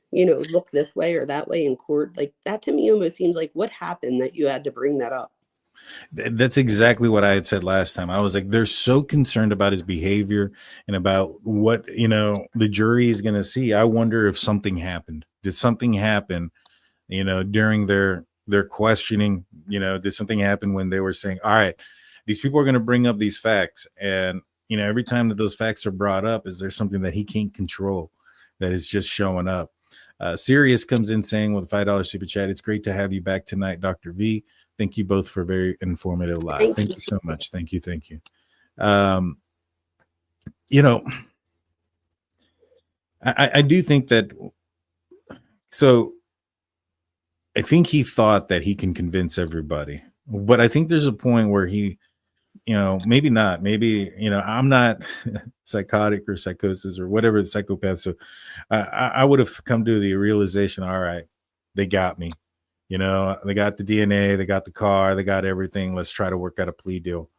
you know, look this way or that way in court? Like, that to me almost seems like, what happened that you had to bring that up? That's exactly what I had said last time. I was like, they're so concerned about his behavior and about what, you know, the jury is going to see. I wonder if something happened. Did something happen, you know, during their questioning? You know, did something happen when they were saying, all right, these people are going to bring up these facts, and you know, every time that those facts are brought up, is there something that he can't control that is just showing up? Sirius comes in saying with a $5 super chat, it's great to have you back tonight, Dr. V. Thank you both for very informative live. Thank you so much. Thank you. Thank you. You know, I do think that, so I think he thought that he can convince everybody, but I think there's a point where he, you know, maybe not, maybe, you know, I'm not psychotic or psychosis or whatever the psychopath. So I would have come to the realization, all right, they got me, you know, they got the DNA, they got the car, they got everything. Let's try to work out a plea deal.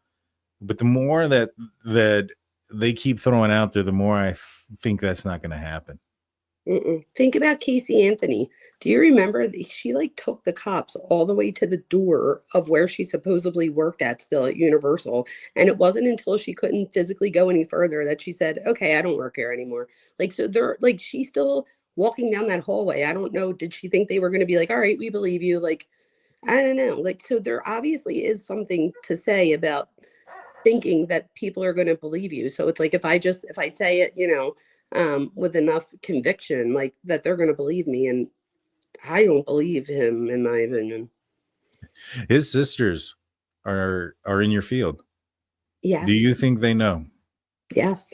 But the more that they keep throwing out there, the more I think that's not going to happen. Think about Casey Anthony. Do you remember she like took the cops all the way to the door of where she supposedly worked at, still at Universal, and it wasn't until she couldn't physically go any further that she said, okay, I don't work here anymore. Like, so they're like, she's still walking down that hallway. I don't know, did she think they were going to be like, all right, we believe you? Like, I don't know. Like, so there obviously is something to say about thinking that people are going to believe you. So it's like, if I say it, you know, with enough conviction, like that, they're going to believe me. And I don't believe him, in my opinion. His sisters are in your field. Yes. Do you think they know? Yes,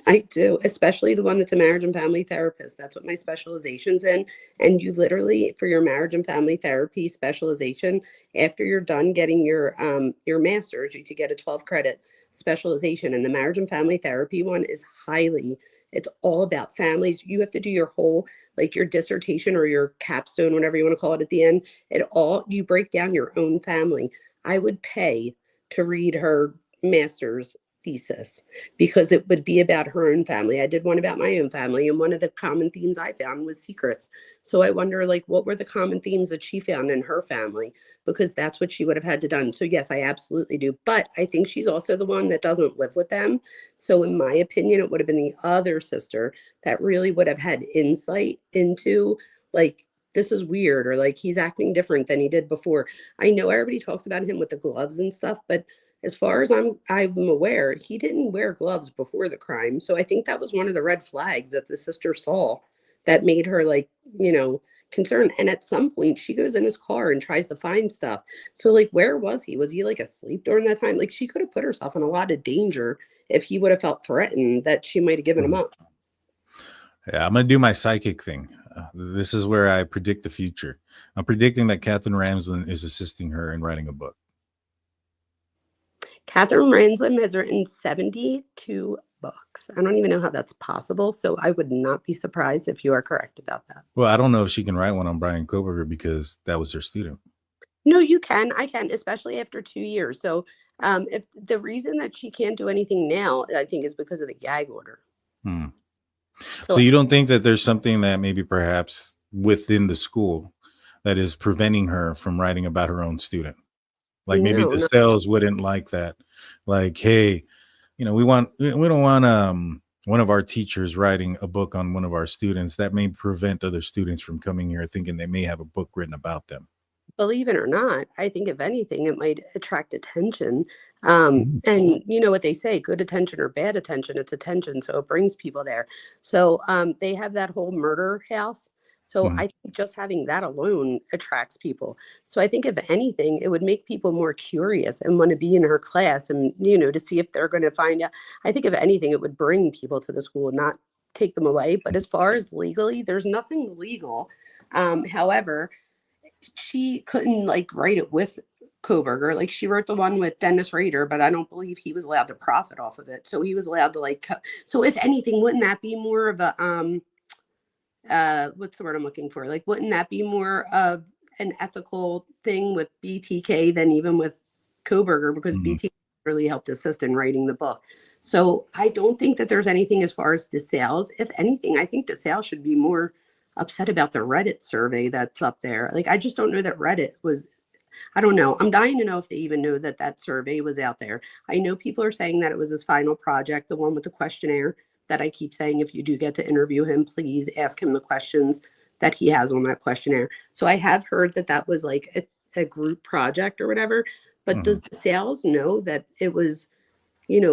I do. Especially the one that's a marriage and family therapist. That's what my specialization's in. And you literally, for your marriage and family therapy specialization, after you're done getting your master's, you could get a 12 credit specialization. And the marriage and family therapy one is it's all about families. You have to do your whole, like your dissertation or your capstone, whatever you want to call it at the end. You break down your own family. I would pay to read her master's thesis because it would be about her own family. I did one about my own family, and one of the common themes I found was secrets. So I wonder, like, what were the common themes that she found in her family? Because that's what she would have had to done. So yes, I absolutely do. But I think she's also the one that doesn't live with them. So in my opinion, it would have been the other sister that really would have had insight into, like, this is weird, or like he's acting different than he did before. I know everybody talks about him with the gloves and stuff, but as far as I'm aware, he didn't wear gloves before the crime. So I think that was one of the red flags that the sister saw that made her, like, concerned. And at some point she goes in his car and tries to find stuff. So like, where was he? Was he like asleep during that time? Like, she could have put herself in a lot of danger if he would have felt threatened that she might have given him up. Yeah, I'm gonna do my psychic thing. This is where I predict the future. I'm predicting that Catherine Ramsland is assisting her in writing a book. Catherine Ramsland has written 72 books. I don't even know how that's possible. So I would not be surprised if you are correct about that. Well, I don't know if she can write one on Bryan Kohberger because that was her student. No, you can. I can, especially after 2 years. So if the reason that she can't do anything now, I think, is because of the gag order. So you don't think that there's something that maybe perhaps within the school that is preventing her from writing about her own student? Like maybe the Stells wouldn't like that. Like, hey, we don't want one of our teachers writing a book on one of our students. That may prevent other students from coming here thinking they may have a book written about them. Believe it or not, I think if anything, it might attract attention. And you know what they say, good attention or bad attention, it's attention. So it brings people there. So they have that whole murder house. So I think just having that alone attracts people. So I think if anything, it would make people more curious and want to be in her class and, to see if they're going to find out. I think if anything, it would bring people to the school, not take them away. But as far as legally, there's nothing legal. However, she couldn't write it with Kohberger. Like, she wrote the one with Dennis Rader, but I don't believe he was allowed to profit off of it. So he was allowed to so if anything, wouldn't that be more of a what's the word I'm looking for? Like, wouldn't that be more of an ethical thing with BTK than even with Kohberger, because BTK really helped assist in writing the book. So I don't think that there's anything as far as DeSales. If anything, I think DeSales should be more upset about the Reddit survey that's up there. Like, I just don't know that Reddit was, I don't know. I'm dying to know if they even know that that survey was out there. I know people are saying that it was his final project, the one with the questionnaire that I keep saying, if you do get to interview him, please ask him the questions that he has on that questionnaire. So I have heard that that was like a group project or whatever, but does DeSales know that it was,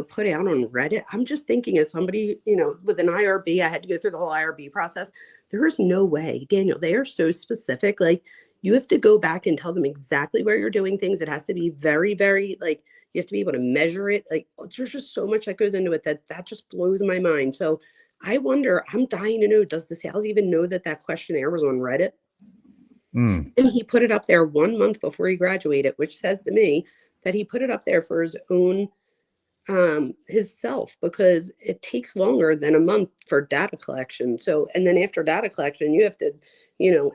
put out on Reddit? I'm just thinking, as somebody, with an IRB, I had to go through the whole IRB process. There is no way, Daniel, they are so specific. Like, you have to go back and tell them exactly where you're doing things. It has to be very, very, you have to be able to measure it. Like, there's just so much that goes into it that just blows my mind. So I wonder, I'm dying to know, does DeSales even know that that questionnaire was on Reddit? And he put it up there 1 month before he graduated, which says to me that he put it up there for his own his self, because it takes longer than a month for data collection. So, and then after data collection, you have to,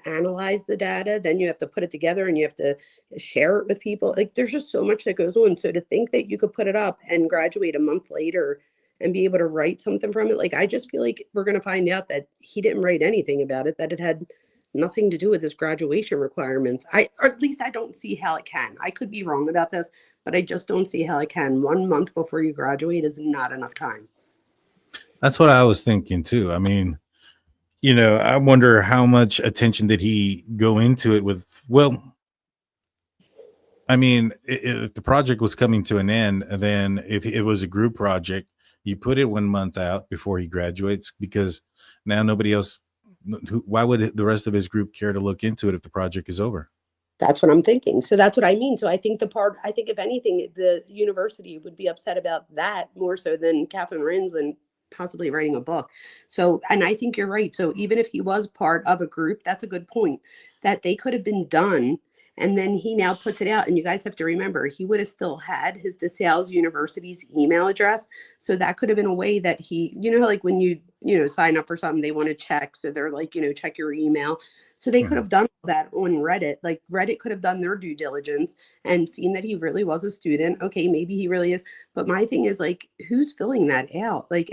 analyze the data, then you have to put it together and you have to share it with people. Like, there's just so much that goes on. So to think that you could put it up and graduate a month later and be able to write something from it, like, I just feel like we're going to find out that he didn't write anything about it, that it had nothing to do with his graduation requirements. Or at least I don't see how it can. I could be wrong about this, but I just don't see how it can. 1 month before you graduate is not enough time. That's what I was thinking too. I mean, I wonder how much attention did he go into it with, well, I mean, if the project was coming to an end, then if it was a group project, you put it 1 month out before he graduates, because now nobody else, why would the rest of his group care to look into it if the project is over? That's what I'm thinking. So that's what I mean. So I think if anything, the university would be upset about that more so than Catherine Ramsland possibly writing a book. So, and I think you're right. So even if he was part of a group, that's a good point, that they could have been done. And then he now puts it out. And you guys have to remember, he would have still had his DeSales University's email address. So that could have been a way that he, like when you sign up for something, they want to check. So they're like, check your email. So they could have done that on Reddit. Like Reddit could have done their due diligence and seen that he really was a student. Okay, maybe he really is. But my thing is, like, who's filling that out? Like,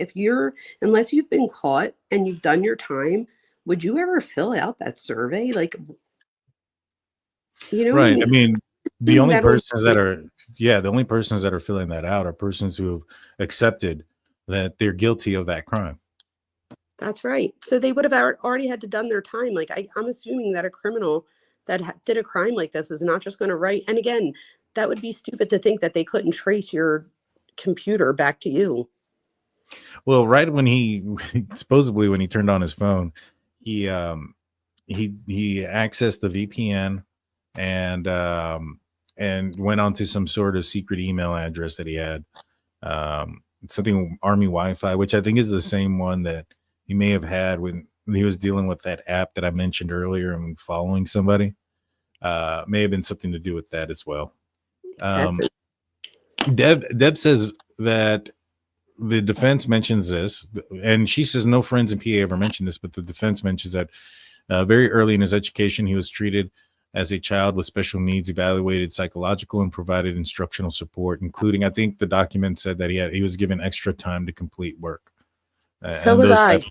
unless you've been caught and you've done your time, would you ever fill out that survey? Like, right. what I mean, the only That persons that are, the only persons that are filling that out are persons who have accepted that they're guilty of that crime. That's right. So they would have already had to done their time. Like, I'm assuming that a criminal that did a crime like this is not just going to write. And again, that would be stupid to think that they couldn't trace your computer back to you. Well, right when supposedly when he turned on his phone, he accessed the VPN and went onto some sort of secret email address that he had, something Army Wi-Fi, which I think is the same one that he may have had when he was dealing with that app that I mentioned earlier and following somebody. May have been something to do with that as well. Deb says that the defense mentions this, and she says no friends in PA ever mentioned this, but the defense mentions that very early in his education, he was treated as a child with special needs, evaluated psychological, and provided instructional support, including, I think the document said that he was given extra time to complete work. So was I.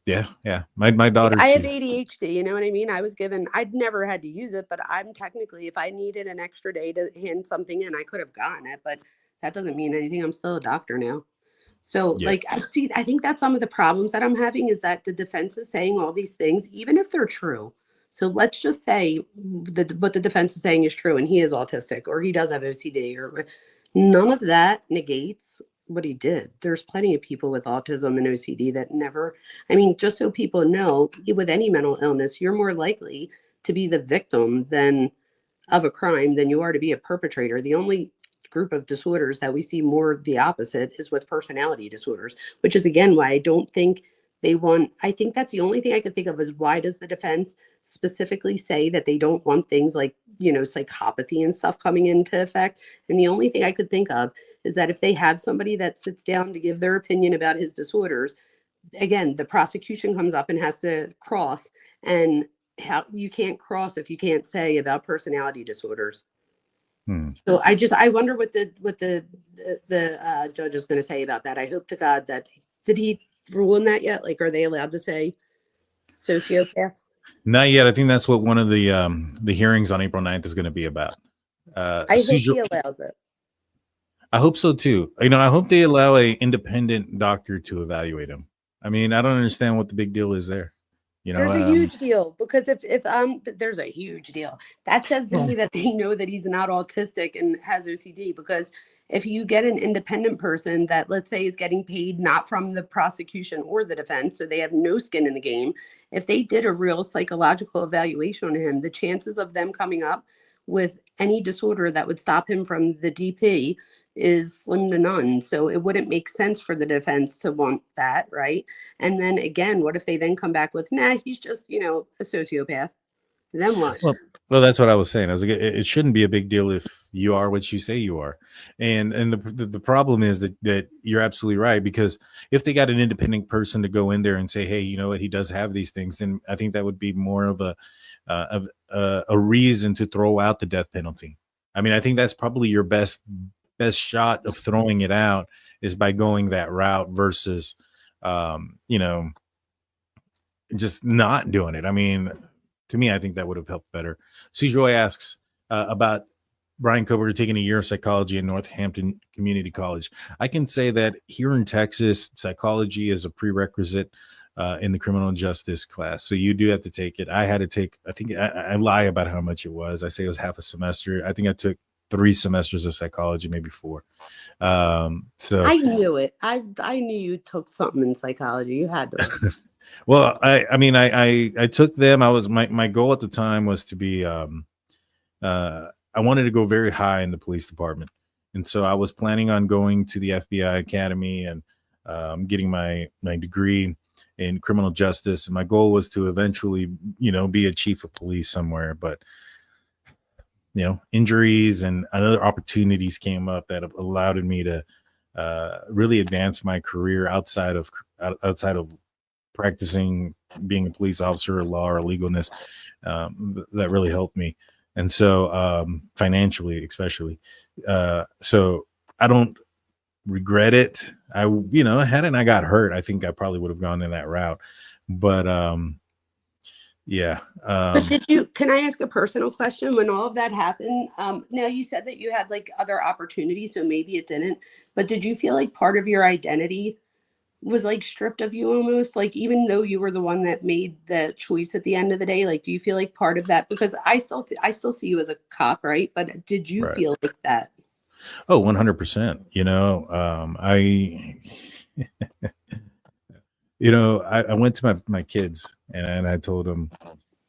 Yeah. My daughter. I have ADHD, you know what I mean? I'd never had to use it, but I'm technically, if I needed an extra day to hand something in, I could have gotten it, but that doesn't mean anything. I'm still a doctor now. So I think that's some of the problems that I'm having is that the defense is saying all these things, even if they're true. So let's just say what the defense is saying is true and he is autistic or he does have OCD or none of that negates what he did. There's plenty of people with autism and OCD that just so people know, with any mental illness, you're more likely to be the victim of a crime than you are to be a perpetrator. The only group of disorders that we see more the opposite is with personality disorders, which is again why I don't think I think that's the only thing I could think of is why does the defense specifically say that they don't want things like, psychopathy and stuff coming into effect? And the only thing I could think of is that if they have somebody that sits down to give their opinion about his disorders, again, the prosecution comes up and has to cross, and how you can't cross if you can't say about personality disorders. So I wonder what the judge is going to say about that. I hope to God that did he rule in that yet? Like, are they allowed to say sociopath? Not yet. I think that's what one of the hearings on April 9th is going to be about. I hope he allows it. I hope so too. I hope they allow a independent doctor to evaluate him. I mean, I don't understand what the big deal is there. There's a huge deal because if there's a huge deal that says to me that they know that he's not autistic and has OCD, because if you get an independent person that, let's say, is getting paid not from the prosecution or the defense, so they have no skin in the game, if they did a real psychological evaluation on him, the chances of them coming up with any disorder that would stop him from the DP is slim to none. So it wouldn't make sense for the defense to want that, right? And then again, what if they then come back with, nah, he's just, a sociopath? Then what? Well, that's what I was saying. I was like, it shouldn't be a big deal if you are what you say you are. And the problem is that you're absolutely right, because if they got an independent person to go in there and say, hey, you know what, he does have these things, then I think that would be more of a reason to throw out the death penalty. I mean, I think that's probably your best shot of throwing it out is by going that route versus, just not doing it. I mean, to me, I think that would have helped better. C-Joy asks about Bryan Kohberger taking a year of psychology at Northampton Community College. I can say that here in Texas, psychology is a prerequisite in the criminal justice class. So you do have to take it. I had to take, I think I lie about how much it was. I say it was half a semester. I think I took 3 semesters of psychology, maybe 4. So I knew it. I knew you took something in psychology. You had to. Well, I took them. My goal at the time was to be, I wanted to go very high in the police department. And so I was planning on going to the FBI Academy and getting my degree. in criminal justice. And my goal was to eventually, be a chief of police somewhere. But, injuries and other opportunities came up that allowed me to really advance my career outside of practicing being a police officer or law or legalness. That really helped me. And so financially, especially. So I don't regret it. Hadn't I got hurt, I think I probably would have gone in that route. But yeah. But can I ask a personal question? When all of that happened, now you said that you had like other opportunities, so maybe it didn't, but did you feel like part of your identity was like stripped of you almost? Like, even though you were the one that made the choice at the end of the day, like, do you feel like part of that? Because I still see you as a cop, right? But did you Right. feel like that? Oh, 100%. I went to my kids and I told them,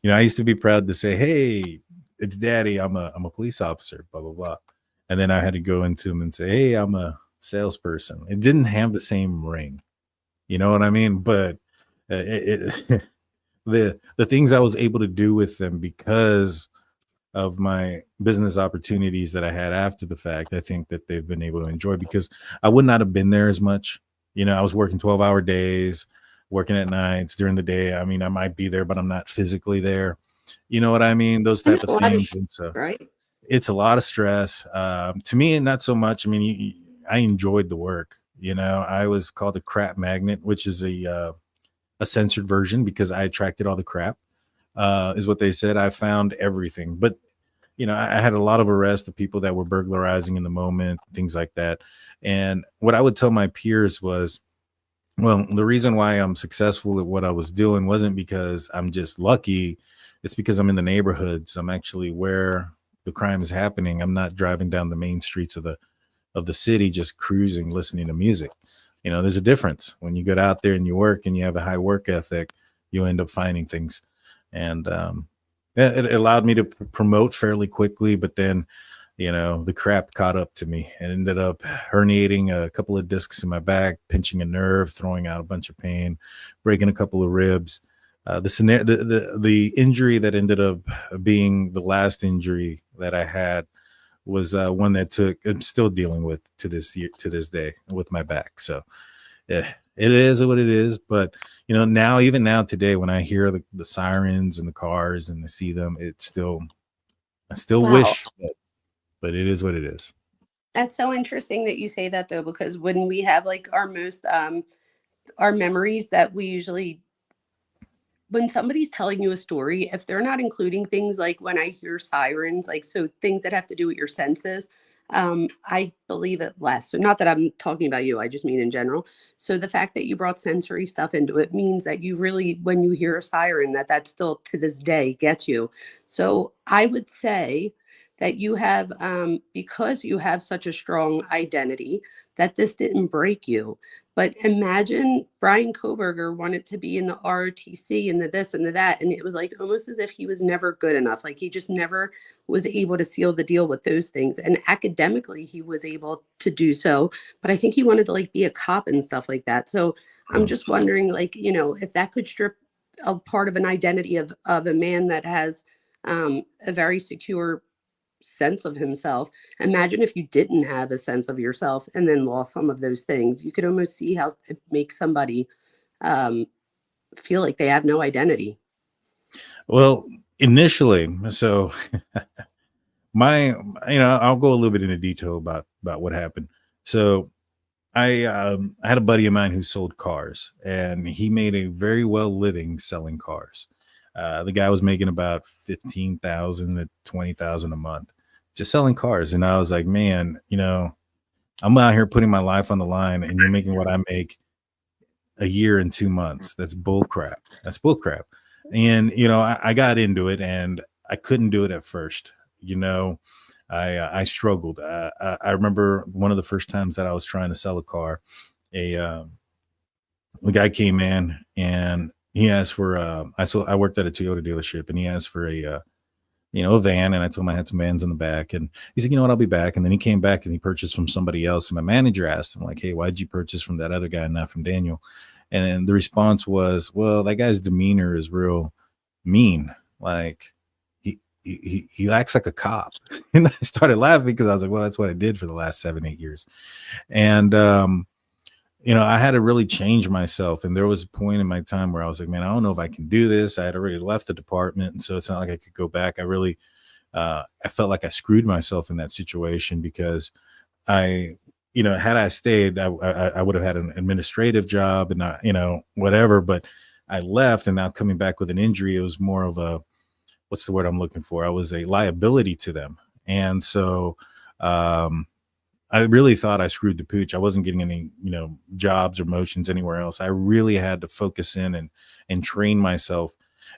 I used to be proud to say, hey, it's daddy. I'm a police officer, blah, blah, blah. And then I had to go into them and say, hey, I'm a salesperson. It didn't have the same ring. You know what I mean? But the things I was able to do with them because of my business opportunities that I had after the fact, I think that they've been able to enjoy, because I would not have been there as much. I was working 12-hour days, working at nights, during the day. I mean, I might be there, but I'm not physically there. You know what I mean? Those type of things. And so Right. it's a lot of stress. To me, not so much. I mean, I enjoyed the work. I was called a crap magnet, which is a censored version because I attracted all the crap, is what they said. I found everything. But, I had a lot of arrests of people that were burglarizing in the moment, things like that. And what I would tell my peers was, well, the reason why I'm successful at what I was doing wasn't because I'm just lucky. It's because I'm in the neighborhoods. I'm actually where the crime is happening. I'm not driving down the main streets of the city, just cruising, listening to music. There's a difference. When you get out there and you work and you have a high work ethic, you end up finding things. And it allowed me to promote fairly quickly, but then, the crap caught up to me and ended up herniating a couple of discs in my back, pinching a nerve, throwing out a bunch of pain, breaking a couple of ribs. The injury that ended up being the last injury that I had was one that I'm still dealing with to this day with my back. So it is what it is. But, even now today, when I hear the sirens and the cars and I see them, I still Wow. wish, but it is what it is. That's so interesting that you say that, though, because when we have like our most our memories that we usually, when somebody's telling you a story, if they're not including things like when I hear sirens, like, so things that have to do with your senses, I believe it less. So not that I'm talking about you, I just mean in general. So the fact that you brought sensory stuff into it means that you really, when you hear a siren, that still to this day gets you. So I would say that you have, because you have such a strong identity, that this didn't break you. But imagine Bryan Kohberger wanted to be in the ROTC and the this and the that. And it was like almost as if he was never good enough. Like he just never was able to seal the deal with those things. And academically, he was able to do so. But I think he wanted to like be a cop and stuff like that. So I'm just wondering, like, if that could strip a part of an identity of a man that has a very secure sense of himself. Imagine if you didn't have a sense of yourself and then lost some of those things. You could almost see how it makes somebody feel like they have no identity. Well, initially, so I'll go a little bit into detail about what happened. So I had a buddy of mine who sold cars, and he made a very well living selling cars. The guy was making about 15,000 to 20,000 a month just selling cars. And I was like, man, I'm out here putting my life on the line and you're making what I make a year and 2 months. That's bull crap. And, I got into it and I couldn't do it at first. I struggled. I remember one of the first times that I was trying to sell a car, the guy came in and he asked for, I worked at a Toyota dealership, and he asked for a van. And I told him I had some vans in the back, and he said, you know what, I'll be back. And then he came back and he purchased from somebody else. And my manager asked him, like, hey, why'd you purchase from that other guy and not from Daniel? And the response was, well, that guy's demeanor is real mean. Like he acts like a cop. And I started laughing because I was like, well, that's what I did for the last 7-8 years. And, I had to really change myself. And there was a point in my time where I was like, man, I don't know if I can do this. I had already left the department. And so it's not like I could go back. I felt like I screwed myself in that situation because had I stayed, I would have had an administrative job and not, whatever, but I left, and now coming back with an injury, it was more of a, what's the word I'm looking for? I was a liability to them. And so, I really thought I screwed the pooch. I wasn't getting any, jobs or motions anywhere else. I really had to focus in and train myself.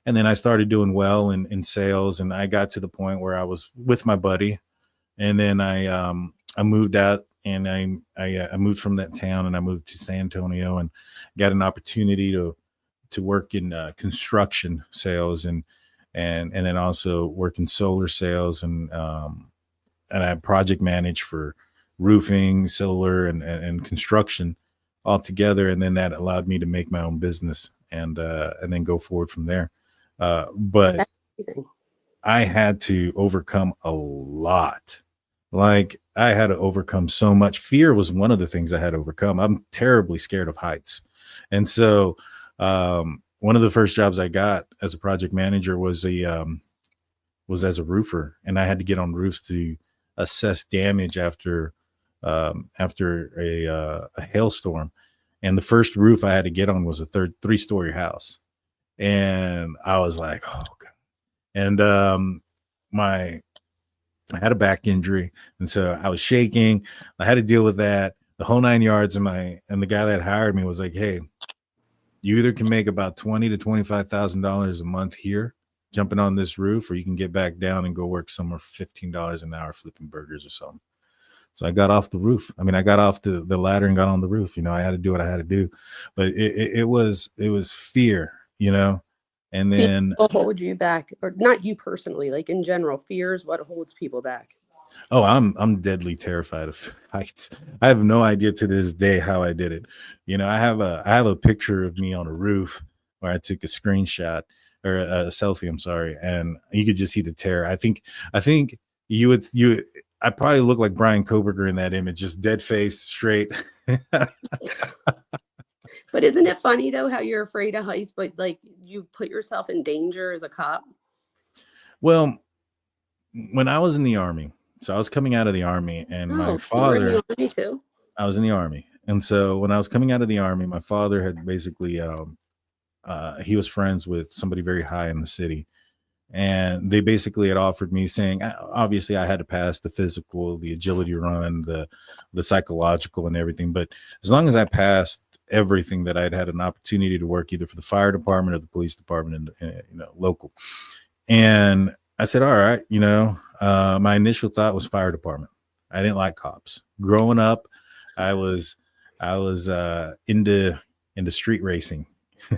And then I started doing well in sales, and I got to the point where I was with my buddy, and then I moved out, and I moved from that town, and I moved to San Antonio, and got an opportunity to work in construction sales, and then also work in solar sales, and I project managed for roofing, solar, and construction all together. And then that allowed me to make my own business and then go forward from there. But That's amazing. I had to overcome a lot. Like, I had to overcome so much. Fear was one of the things I had to overcome. I'm terribly scared of heights. And so one of the first jobs I got as a project manager was as a roofer. And I had to get on roofs to assess damage after a hailstorm. And the first roof I had to get on was a 3-story house. And I was like, oh God. And I had a back injury, and so I was shaking. I had to deal with that, the whole 9 yards. And the guy that hired me was like, hey, you either can make about $20,000 to $25,000 a month here jumping on this roof, or you can get back down and go work somewhere for $15 an hour flipping burgers or something. So I got off the roof. I mean, I got off the ladder and got on the roof. I had to do what I had to do, but it was fear, and then What holds you back, or not you personally, like in general, fears, what holds people back? oh, I'm deadly terrified of heights. I have no idea to this day how I did it. I have a picture of me on a roof where I took a screenshot or a selfie. I'm sorry, and you could just see the terror. I think I probably look like Bryan Kohberger in that image, just dead faced, straight. But isn't it funny though how you're afraid of heights, but like you put yourself in danger as a cop? Well, when I was in the Army, so I was coming out of the Army, and my You were in father, the Army too. I was in the Army. And so when I was coming out of the Army, my father had basically, he was friends with somebody very high in the city. And they basically had offered me, saying, obviously I had to pass the physical, the agility run, the psychological and everything. But as long as I passed everything, that I'd had an opportunity to work either for the fire department or the police department and local. And I said, all right, my initial thought was fire department. I didn't like cops. Growing up, I was into street racing.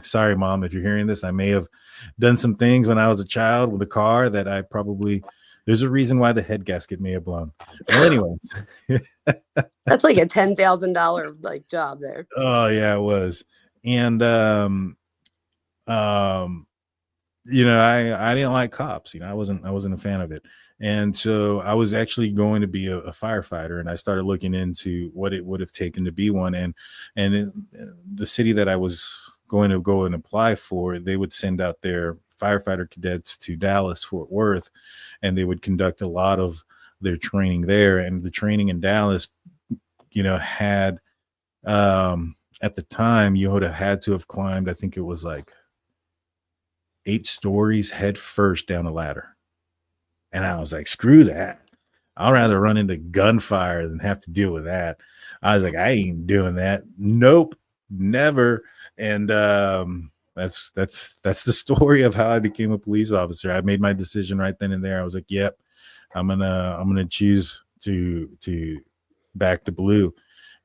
Sorry, Mom, if you're hearing this, I may have done some things when I was a child with a car that there's a reason why the head gasket may have blown. Well, anyways. That's like a $10,000 like job there. Oh yeah, it was. And I didn't like cops. I wasn't a fan of it. And so I was actually going to be a firefighter, and I started looking into what it would have taken to be one. And in the city that I was going to go and apply for, they would send out their firefighter cadets to Dallas, Fort Worth, and they would conduct a lot of their training there. And the training in Dallas, had at the time, you would have had to have climbed, I think it was like 8 stories head first down a ladder. And I was like, screw that. I'd rather run into gunfire than have to deal with that. I was like, I ain't doing that. Nope, never. And that's the story of how I became a police officer. I made my decision right then and there. I was like, yep, I'm gonna choose to back the blue.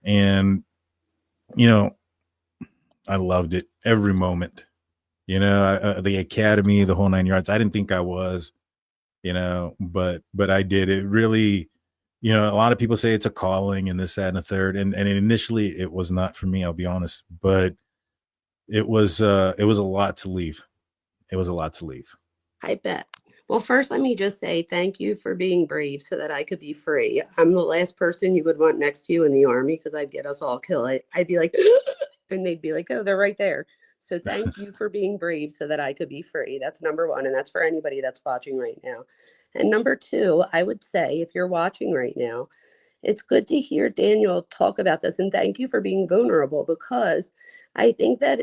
And I loved it every moment. The academy, the whole 9 yards. I didn't think I was, but I did. It really, a lot of people say it's a calling and this, that, and a third. And initially it was not for me, I'll be honest. But it was a lot to leave. It was a lot to leave. I bet. Well, first, let me just say thank you for being brave so that I could be free. I'm the last person you would want next to you in the army because I'd get us all killed. I'd be like, and they'd be like, oh, they're right there. So thank you for being brave so that I could be free. That's number one. And that's for anybody that's watching right now. And number two, I would say if you're watching right now, it's good to hear Daniel talk about this. And thank you for being vulnerable because I think that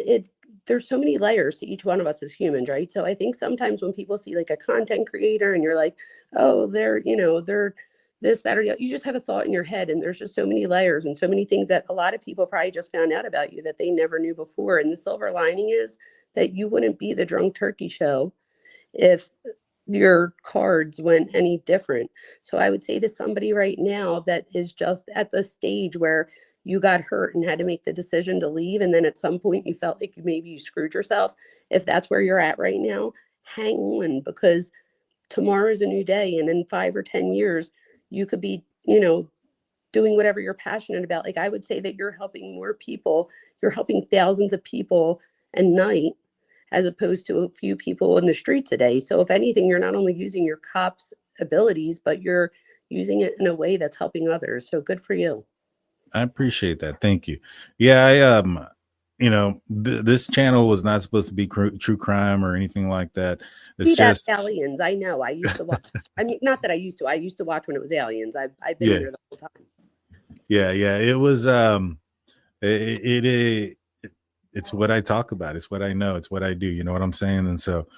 there's so many layers to each one of us as humans, right? So I think sometimes when people see like a content creator and you're like, oh, they're this, that, or the other, you just have a thought in your head. And there's just so many layers and so many things that a lot of people probably just found out about you that they never knew before. And the silver lining is that you wouldn't be the drunk turkey show if your cards went any different. So I would say to somebody right now that is just at the stage where you got hurt and had to make the decision to leave, and then at some point you felt like maybe you screwed yourself. If that's where you're at right now, hang on, because tomorrow is a new day, and in 5 or 10 years, you could be, doing whatever you're passionate about. Like I would say that you're helping more people, you're helping thousands of people a night as opposed to a few people in the streets a day. So if anything, you're not only using your cops' abilities, but you're using it in a way that's helping others. So good for you. I appreciate that. Thank you. Yeah, this channel was not supposed to be true crime or anything like that. It's just Aliens. I know. I used to watch. I mean, not that I used to. I used to watch when it was Aliens. I've been here the whole time. Yeah. It was it's what I talk about. It's what I know. It's what I do. You know what I'm saying? And so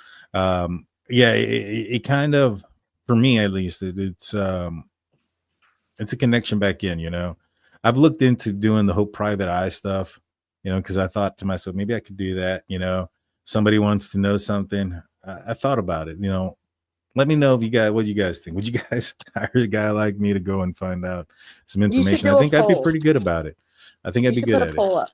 it kind of, for me at least, it's a connection back in. I've looked into doing the whole private eye stuff, because I thought to myself, maybe I could do that. Somebody wants to know something. I thought about it. Let me know what you guys think. Would you guys hire a guy like me to go and find out some information? I think I'd be pretty good about it. I think I'd be good at it.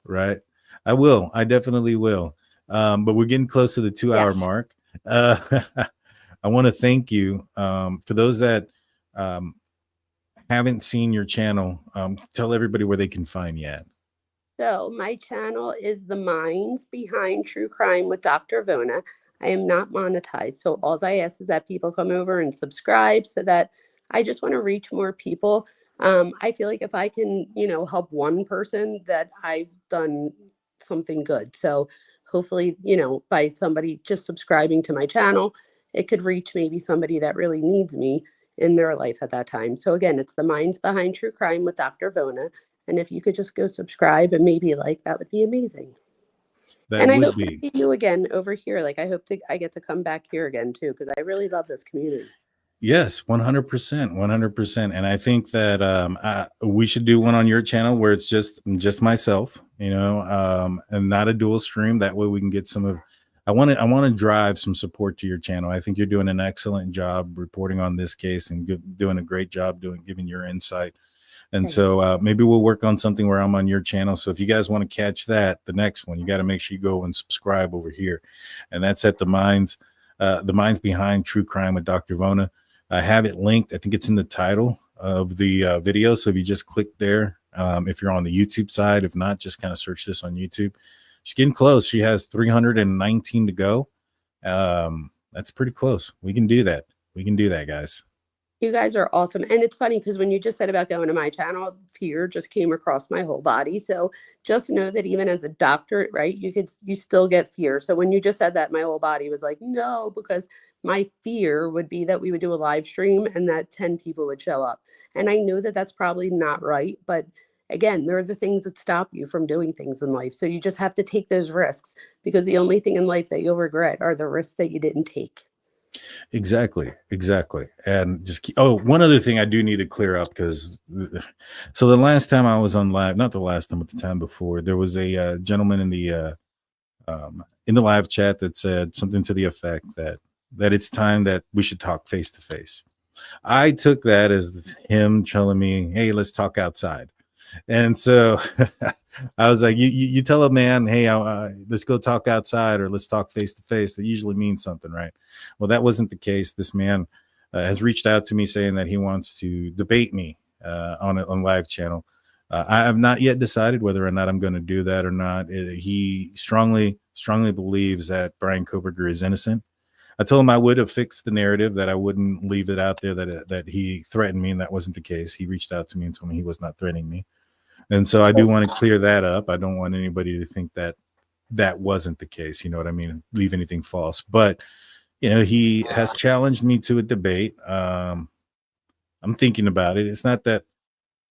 Right. I will. I definitely will. But we're getting close to the 2-hour mark. I want to thank you for those that haven't seen your channel. Tell everybody where they can find you at. So my channel is The Minds Behind True Crime with Dr. Vona. I am not monetized. So all I ask is that people come over and subscribe so that I just want to reach more people. I feel like if I can, help one person, that I've done something good. So hopefully, by somebody just subscribing to my channel, it could reach maybe somebody that really needs me in their life at that time. So again, it's The Minds Behind True Crime with Dr. Vona. And if you could just go subscribe and maybe that would be amazing. And I hope to see you again over here. I hope I get to come back here again too, because I really love this community. Yes, 100%. And I think that we should do one on your channel where it's just myself, and not a dual stream. That way we can get some of. I want to drive some support to your channel. I think you're doing an excellent job reporting on this case and doing a great job giving your insight. And so maybe we'll work on something where I'm on your channel. So if you guys want to catch that, the next one, you got to make sure you go and subscribe over here. And that's at The Minds Behind True Crime with Dr. Vona. I have it linked. I think it's in the title of the video. So if you just click there, if you're on the YouTube side, if not, just kind of search this on YouTube. She's getting close. She has 319 to go. That's pretty close. We can do that. We can do that, guys. You guys are awesome. And it's funny because when you just said about going to my channel, fear just came across my whole body. So just know that even as a doctor, right, you still get fear. So when you just said that, my whole body was like, no, because my fear would be that we would do a live stream and that 10 people would show up. And I know that that's probably not right. But again, there are the things that stop you from doing things in life. So you just have to take those risks, because the only thing in life that you'll regret are the risks that you didn't take. Exactly. And just one other thing I do need to clear up, because so the last time I was on live, not the last time, but the time before, there was a gentleman in the live chat that said something to the effect that it's time that we should talk face to face. I took that as him telling me, hey, let's talk outside. And so I was like, you tell a man, hey, let's go talk outside, or let's talk face to face. That usually means something, right? Well, that wasn't the case. This man has reached out to me saying that he wants to debate me on live channel. I have not yet decided whether or not I'm going to do that or not. He strongly believes that Bryan Kohberger is innocent. I told him I would have fixed the narrative, that I wouldn't leave it out there that he threatened me, and that wasn't the case. He reached out to me and told me he was not threatening me. And so I do want to clear that up. I don't want anybody to think that that wasn't the case. You know what I mean? Leave anything false. But, you know, he has challenged me to a debate. I'm thinking about it. It's not that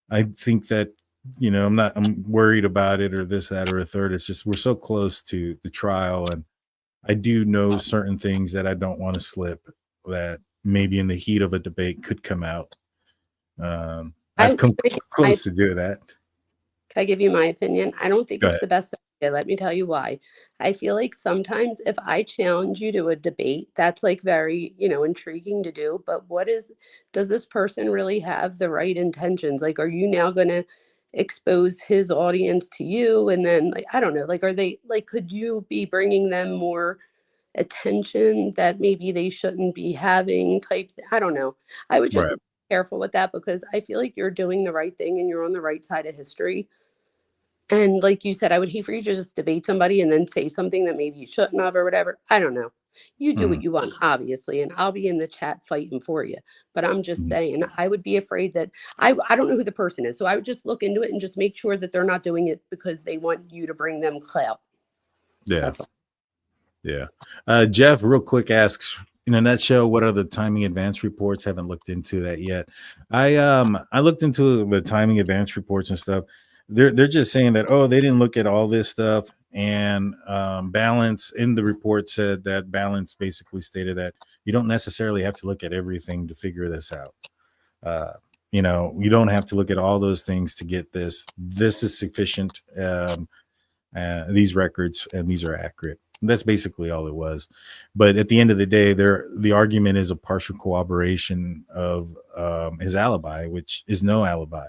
I think that, you know, I'm worried about it or this, that, or a third. It's just we're so close to the trial, and I do know certain things that I don't want to slip that maybe in the heat of a debate could come out. I've come close to do that. Can I give you my opinion? I don't think Go it's ahead. the best idea. Let me tell you why. I feel like sometimes if I challenge you to a debate, that's like very, intriguing to do. But does this person really have the right intentions? Like, are you now going to expose his audience to you? And then, like, I don't know, like, could you be bringing them more attention that maybe they shouldn't be having I don't know. I would just Right. be careful with that, because I feel like you're doing the right thing and you're on the right side of history. And like you said, I would hate for you to just debate somebody and then say something that maybe you shouldn't have or whatever. I don't know. You do what you want, obviously, and I'll be in the chat fighting for you. But I'm just saying, I would be afraid that I don't know who the person is. So I would just look into it and just make sure that they're not doing it because they want you to bring them clout. Yeah. That's all. Yeah. Jeff, real quick, asks, in a nutshell, what are the timing advance reports? Haven't looked into that yet. I looked into the timing advance reports and stuff. They're just saying that, oh, they didn't look at all this stuff, and Balance in the report said that Balance basically stated that you don't necessarily have to look at everything to figure this out. You don't have to look at all those things to get this. This is sufficient. These records, and these are accurate. That's basically all it was. But at the end of the day, the argument is a partial corroboration of his alibi, which is no alibi.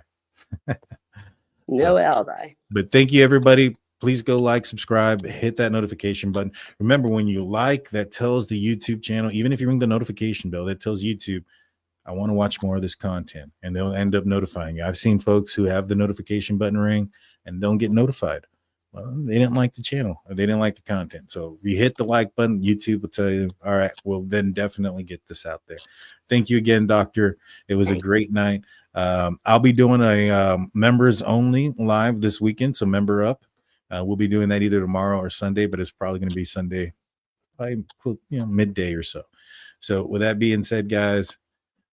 No alibi. But thank you, everybody. Please go like, subscribe, hit that notification button. Remember, when you like, that tells the YouTube channel, even if you ring the notification bell, that tells YouTube, I want to watch more of this content, and they'll end up notifying you. I've seen folks who have the notification button ring and don't get notified. Well, they didn't like the channel, or they didn't like the content. So if you hit the like button, YouTube will tell you, all right, well, then definitely get this out there. Thank you again, Doctor. It was a great night. I'll be doing a members only live this weekend, so member up. We'll be doing that either tomorrow or Sunday, but it's probably going to be Sunday, probably, midday or so. So with that being said, guys,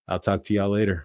I'll talk to y'all later.